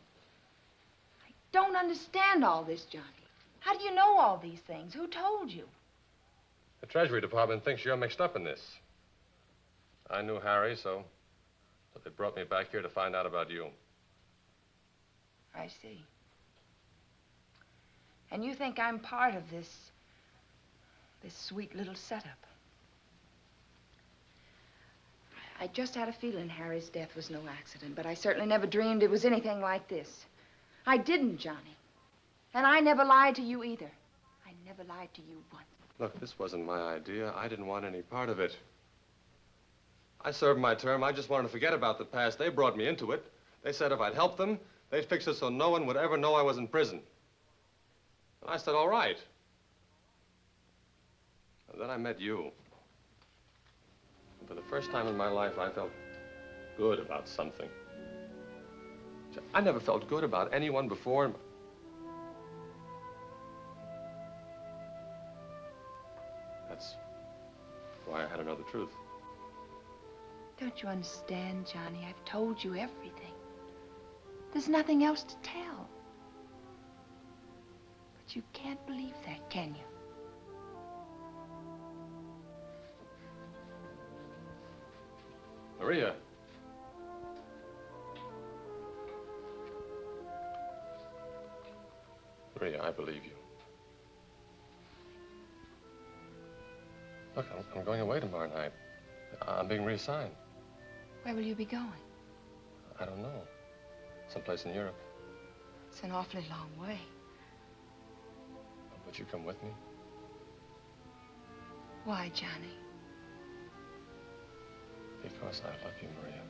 I don't understand all this, Johnny. How do you know all these things? Who told you? The Treasury Department thinks you're mixed up in this. I knew Harry, so they brought me back here to find out about you. I see. And you think I'm part of this sweet little setup? I just had a feeling Harry's death was no accident, but I certainly never dreamed it was anything like this. I didn't, Johnny. And I never lied to you either. I never lied to you once. Look, this wasn't my idea. I didn't want any part of it. I served my term. I just wanted to forget about the past. They brought me into it. They said if I'd help them, they'd fix it so no one would ever know I was in prison. And I said, all right. And then I met you. And for the first time in my life, I felt good about something. I never felt good about anyone before. truth. Don't you understand, Johnny? I've told you everything. There's nothing else to tell. But you can't believe that, can you? Maria. Maria, I believe you. Look, I'm going away tomorrow night. I'm being reassigned. Where will you be going? I don't know. Someplace in Europe. It's an awfully long way. Would you come with me? Why, Johnny? Because I love you, Maria.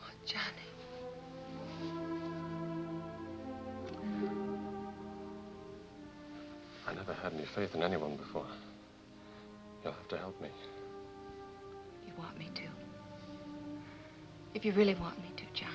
Oh, Johnny. I never had any faith in anyone before. You'll have to help me. You want me to? If you really want me to, Johnny.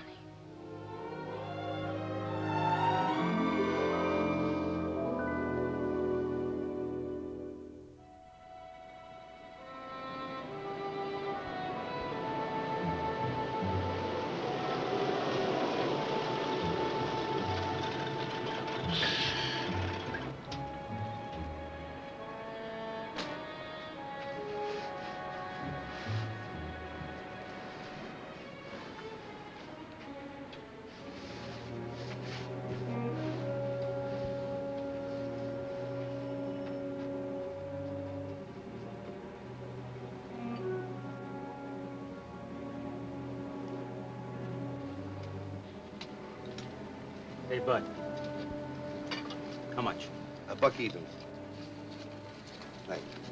Hey, Bud. How much? A buck even. Thank you.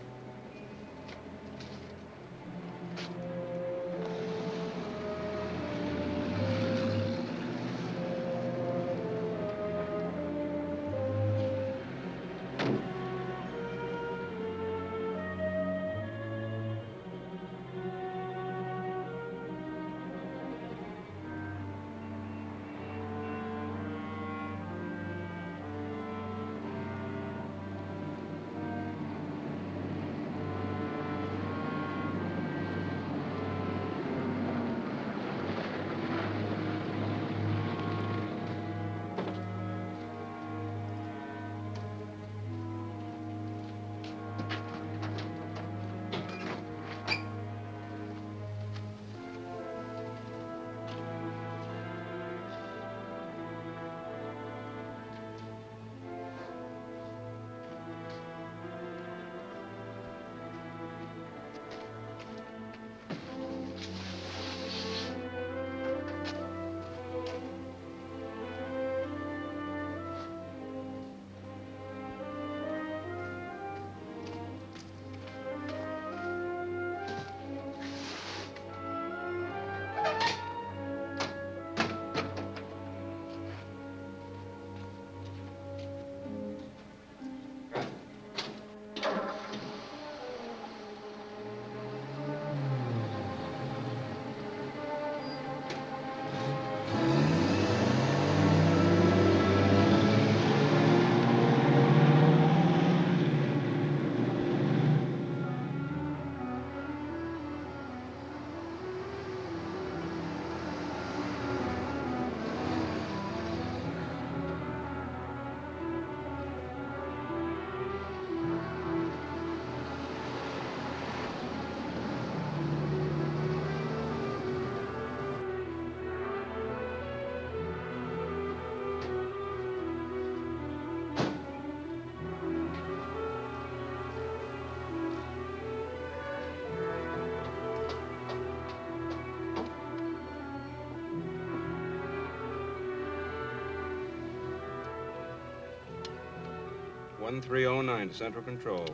One 1309 to Central Control.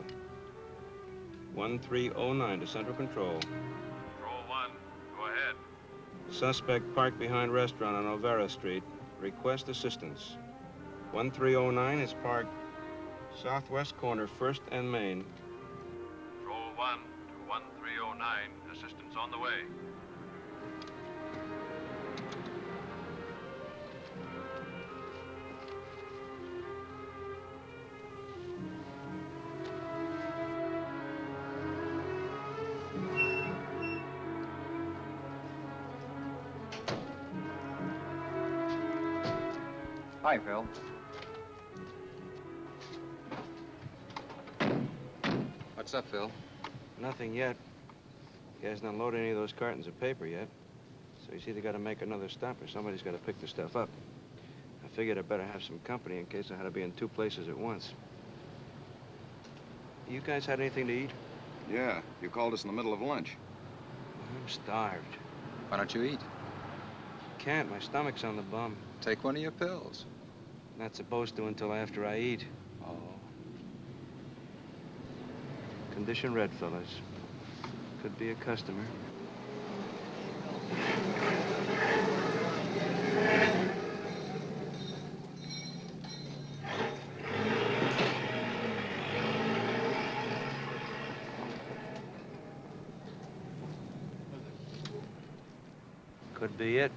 1309 to Central Control. Control 1, go ahead. Suspect parked behind restaurant on Overa Street. Request assistance. 1309 is parked southwest corner, 1st and Main. Control 1 to 1309, assistance on the way. Hi, Phil. What's up, Phil? Nothing yet. He hasn't unloaded any of those cartons of paper yet. So he's either got to make another stop or somebody's got to pick the stuff up. I figured I'd better have some company in case I had to be in two places at once. You guys had anything to eat? Yeah, you called us in the middle of lunch. I'm starved. Why don't you eat? Can't. My stomach's on the bum. Take one of your pills. Not supposed to until after I eat. Oh. Condition red, fellas. Could be a customer. Could be it.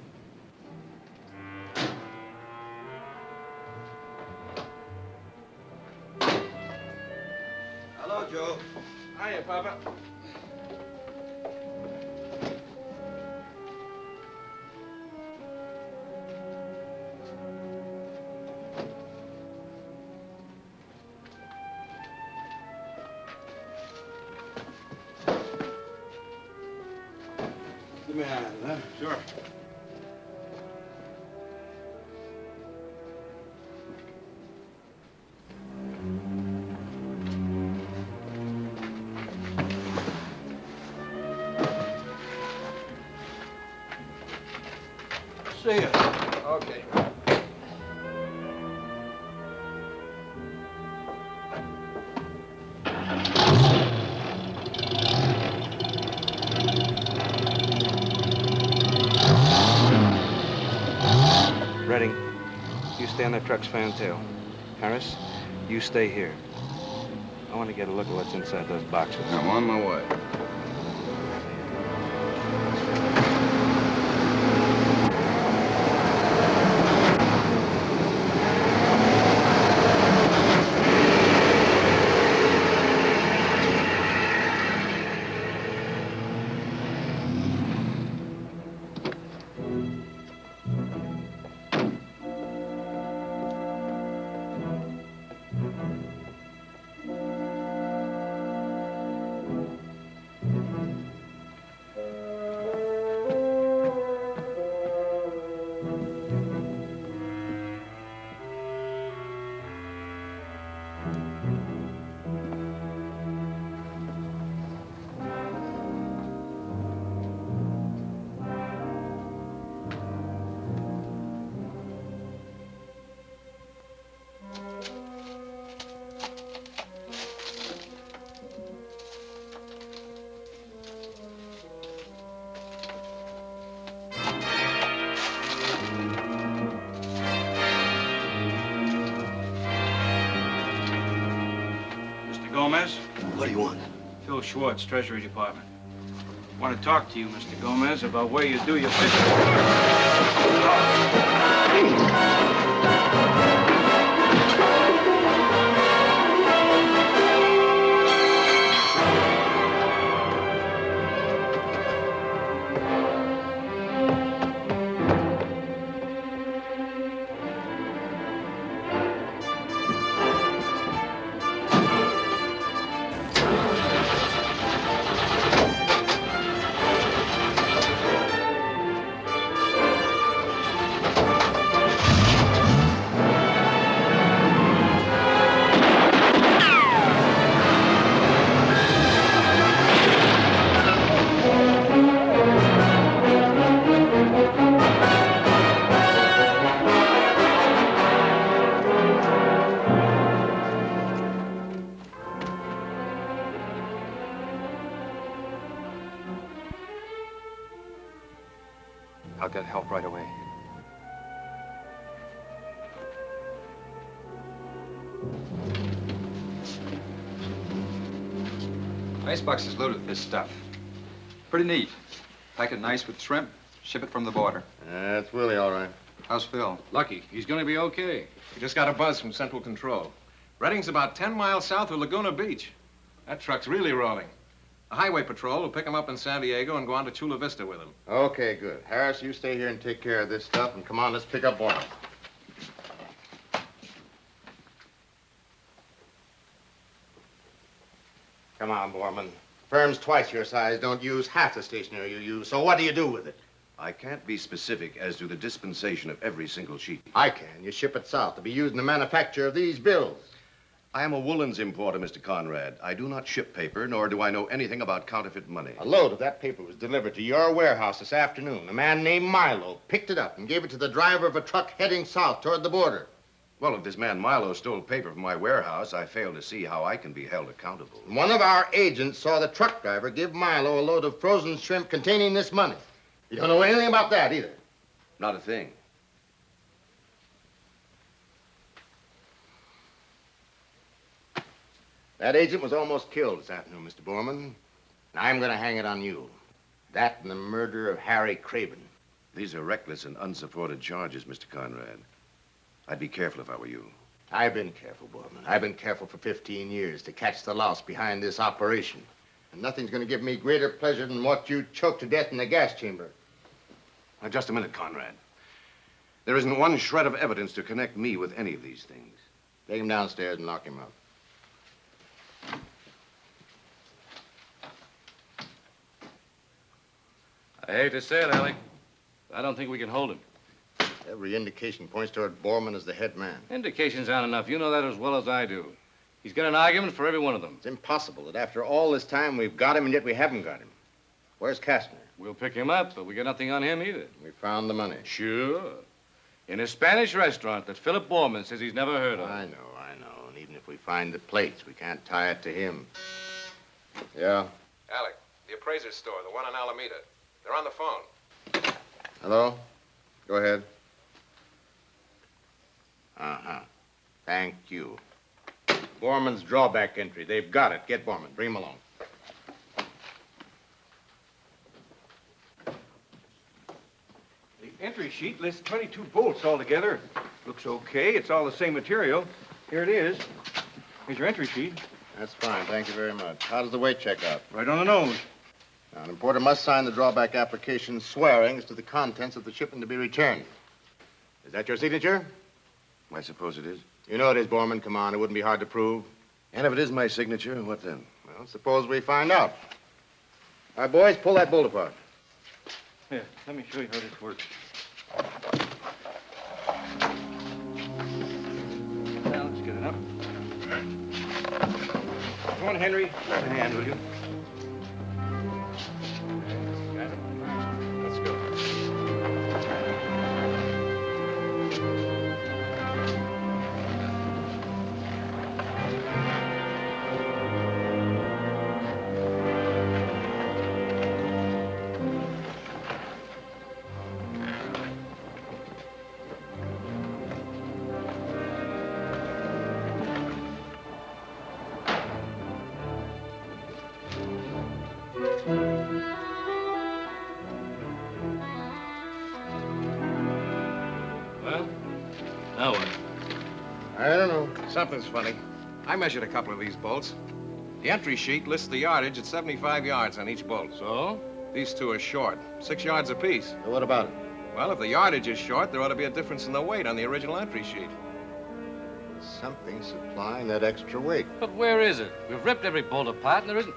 Hello, Joe. Hiya, Papa. Give me a hand, huh? Sure. See ya. Okay. Redding, you stay on that truck's fantail. Harris, you stay here. I want to get a look at what's inside those boxes. I'm on my way. Gomez? What do you want? Phil Schwartz, Treasury Department. Want to talk to you, Mr. Gomez, about where you do your business. I'll get help right away. Icebox is loaded with this stuff. Pretty neat. Pack it nice with shrimp, ship it from the border. That's Willie, all right. How's Phil? Lucky. He's going to be okay. He just got a buzz from Central Control. Redding's about 10 miles south of Laguna Beach. That truck's really rolling. The highway patrol will pick him up in San Diego and go on to Chula Vista with him. Okay, good. Harris, you stay here and take care of this stuff, and come on, let's pick up Boyle. Come on, Borman. Firms twice your size don't use half the stationery you use, so what do you do with it? I can't be specific as to the dispensation of every single sheet. I can. You ship it south to be used in the manufacture of these bills. I am a woolens importer, Mr. Conrad. I do not ship paper, nor do I know anything about counterfeit money. A load of that paper was delivered to your warehouse this afternoon. A man named Milo picked it up and gave it to the driver of a truck heading south toward the border. Well, if this man Milo stole paper from my warehouse, I fail to see how I can be held accountable. One of our agents saw the truck driver give Milo a load of frozen shrimp containing this money. You don't know anything about that either. Not a thing. That agent was almost killed this afternoon, Mr. Borman. And I'm going to hang it on you. That and the murder of Harry Craven. These are reckless and unsupported charges, Mr. Conrad. I'd be careful if I were you. I've been careful, Borman. I've been careful for 15 years to catch the louse behind this operation. And nothing's going to give me greater pleasure than what you choked to death in the gas chamber. Now, just a minute, Conrad. There isn't one shred of evidence to connect me with any of these things. Take him downstairs and lock him up. I hate to say it, Alec. I don't think we can hold him. Every indication points toward Borman as the head man. Indications aren't enough. You know that as well as I do. He's got an argument for every one of them. It's impossible that after all this time we've got him and yet we haven't got him. Where's Kastner? We'll pick him up, but we got nothing on him either. We found the money. Sure. In a Spanish restaurant that Philip Borman says he's never heard of. I know. And even if we find the plates, we can't tie it to him. Yeah? Alec, the appraiser's store, the one on Alameda. They're on the phone. Hello? Go ahead. Uh-huh. Thank you. Borman's drawback entry. They've got it. Get Borman. Bring him along. The entry sheet lists 22 bolts altogether. Looks okay. It's all the same material. Here it is. Here's your entry sheet. That's fine. Thank you very much. How does the weight check out? Right on the nose. Now, an importer must sign the drawback application swearing as to the contents of the shipment to be returned. Is that your signature? I suppose it is. You know it is, Borman. Come on. It wouldn't be hard to prove. And if it is my signature, what then? Well, suppose we find out. All right, boys, pull that bolt apart. Here, let me show you how this works. Now, let's get it up. Come on, Henry. Lend a hand, will you? Let's go. Well, now what? I don't know. Something's funny. I measured a couple of these bolts. The entry sheet lists the yardage at 75 yards on each bolt. So? These two are short, 6 yards apiece. So what about it? Well, if the yardage is short, there ought to be a difference in the weight on the original entry sheet. Something supplying that extra weight. But where is it? We've ripped every bolt apart and there isn't...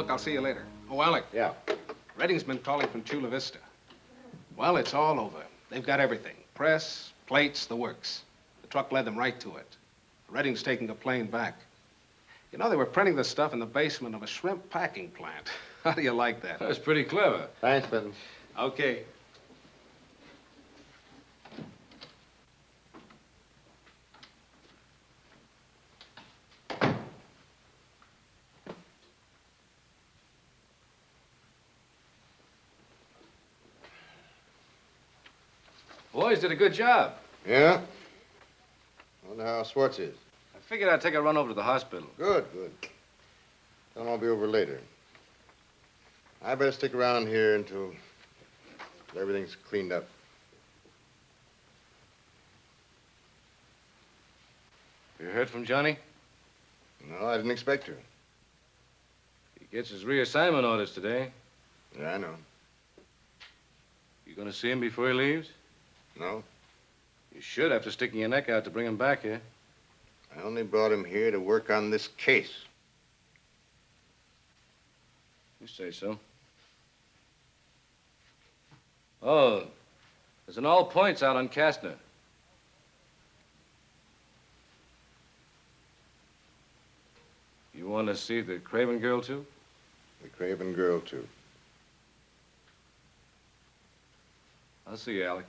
I'll see you later. Oh, Alec. Yeah. Redding's been calling from Chula Vista. Well, it's all over. They've got everything. Press, plates, the works. The truck led them right to it. Redding's taking the plane back. You know, they were printing this stuff in the basement of a shrimp packing plant. How do you like that? That's pretty clever. Thanks, Benton. Okay. Boys did a good job. Yeah? Well, Wonder how Swartz is. I figured I'd take a run over to the hospital. Good, good. Tell him I'll be over later. I better stick around here until everything's cleaned up. You heard from Johnny? No, I didn't expect to. He gets his reassignment orders today. Yeah, I know. You gonna see him before he leaves? No. You should, after sticking your neck out to bring him back here. I only brought him here to work on this case. You say so. Oh, there's an all points out on Kastner. You want to see the Craven girl, too? The Craven girl, too. I'll see you, Alec.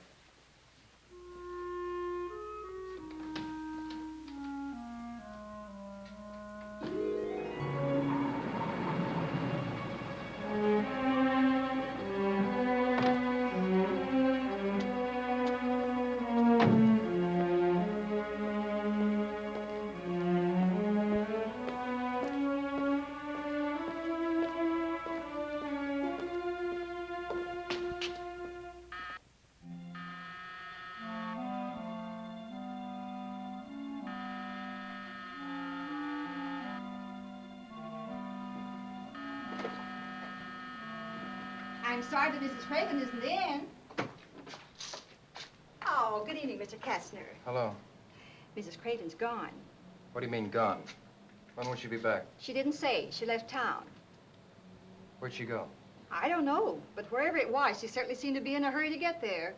I'm sorry, but Mrs. Craven isn't in. Oh, good evening, Mr. Kastner. Hello. Mrs. Craven's gone. What do you mean, gone? When will she be back? She didn't say. She left town. Where'd she go? I don't know, but wherever it was, she certainly seemed to be in a hurry to get there.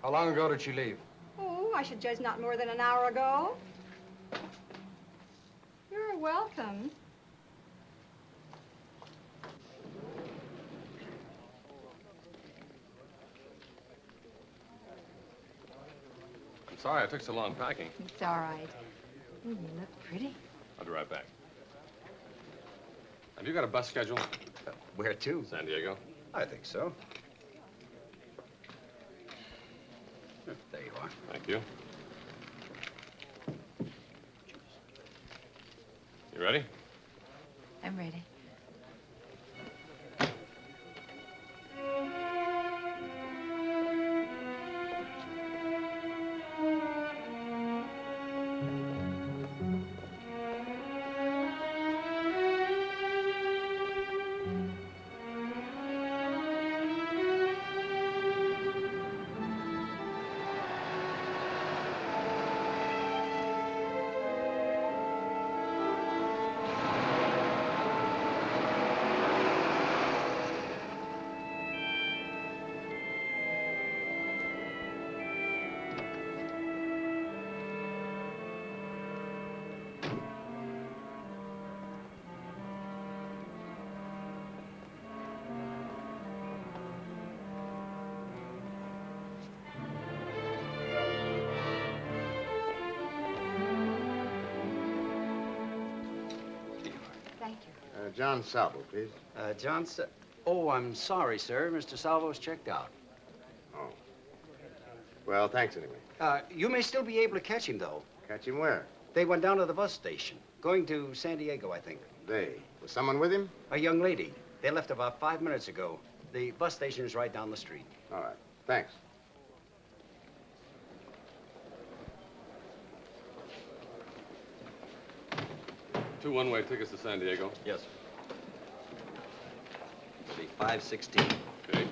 How long ago did she leave? Oh, I should judge not more than an hour ago. You're welcome. I'm sorry I took so long packing. It's all right. Oh, you look pretty. I'll be right back. Have you got a bus schedule? Where to? San Diego. I think so. There you are. Thank you. You ready? I'm ready. Thank you. John Salvo, please. Oh, I'm sorry, sir. Mr. Salvo's checked out. Oh. Well, thanks anyway. You may still be able to catch him, though. Catch him where? They went down to the bus station. Going to San Diego, I think. They? Was someone with him? A young lady. They left about 5 minutes ago. The bus station is right down the street. All right. Thanks. Two one-way tickets to San Diego. Yes, sir. It'll be 5:16. Okay.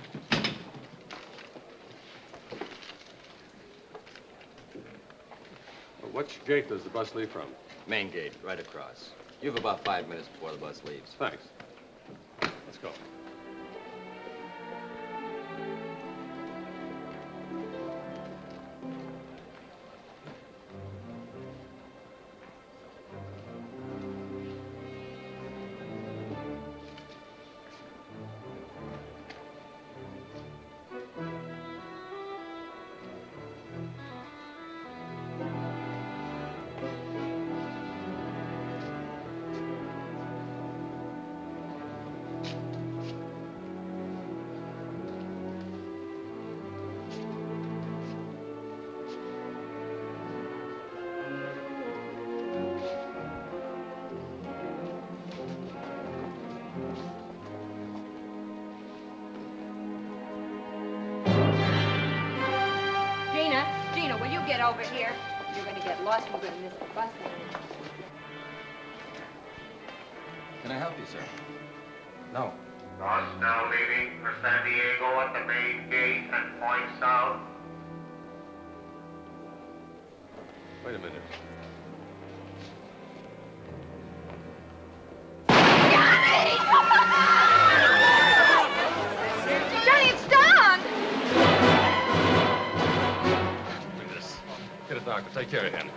Well, which gate does the bus leave from? Main gate, right across. You have about 5 minutes before the bus leaves. Thanks. Let's go. get over here. You're going to get lost. You're going to miss the bus. Can I help you, sir? No. Bus now leaving for San Diego at the main gate and point south. Wait a minute. Johnny, it's Don! Bring this. Get a doctor. Take care of him.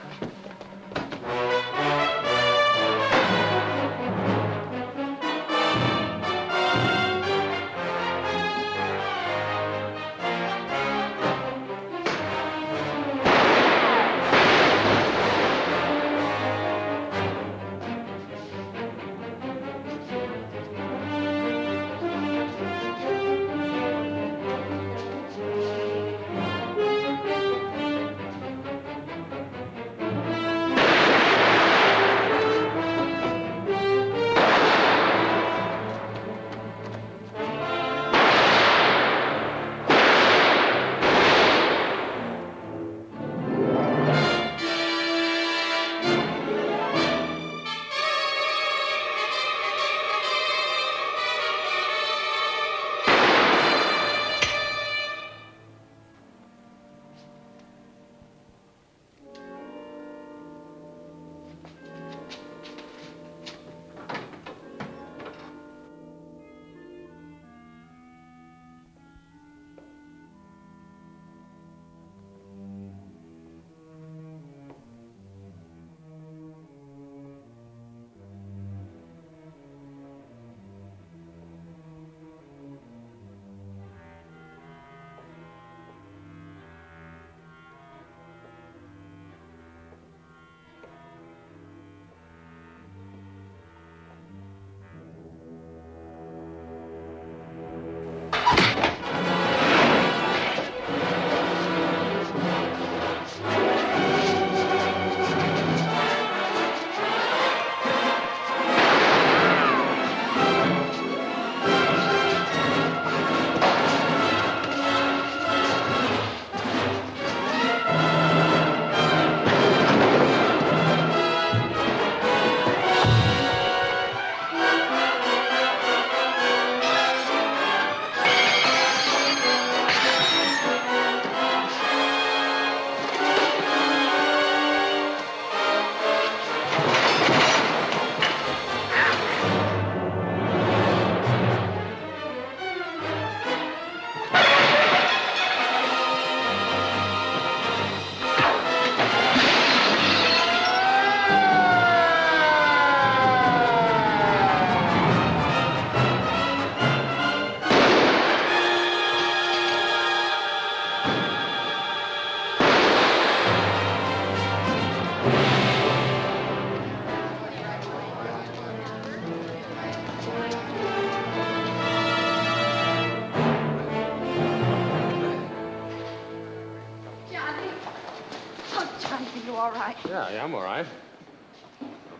All right. Yeah, I'm all right.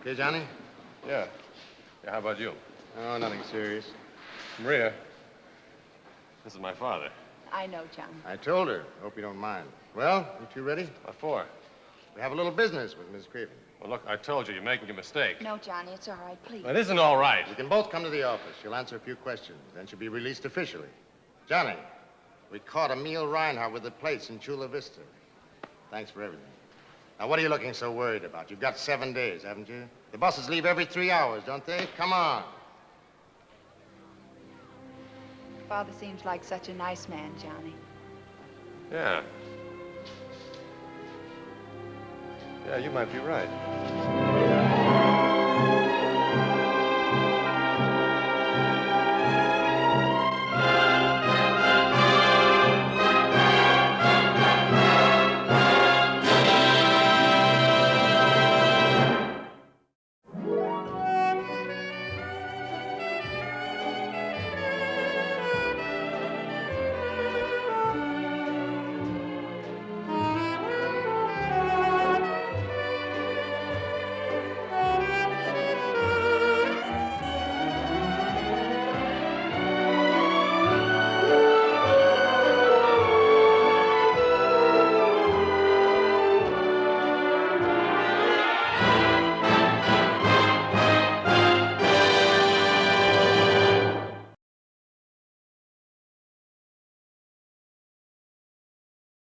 Okay, Johnny? Yeah. Yeah, how about you? Oh, nothing serious. Maria, this is my father. I know, John. I told her. Hope you don't mind. Well, you two ready? What for? We have a little business with Miss Craven. Well, look, I told you, you're making a mistake. No, Johnny, it's all right, please. It isn't all right. We can both come to the office. She'll answer a few questions. Then she'll be released officially. Johnny, we caught Emil Reinhardt with the plates in Chula Vista. Thanks for everything. Now, what are you looking so worried about? You've got 7 days, haven't you? The buses leave every 3 hours, don't they? Come on. Father seems like such a nice man, Johnny. Yeah. Yeah, you might be right.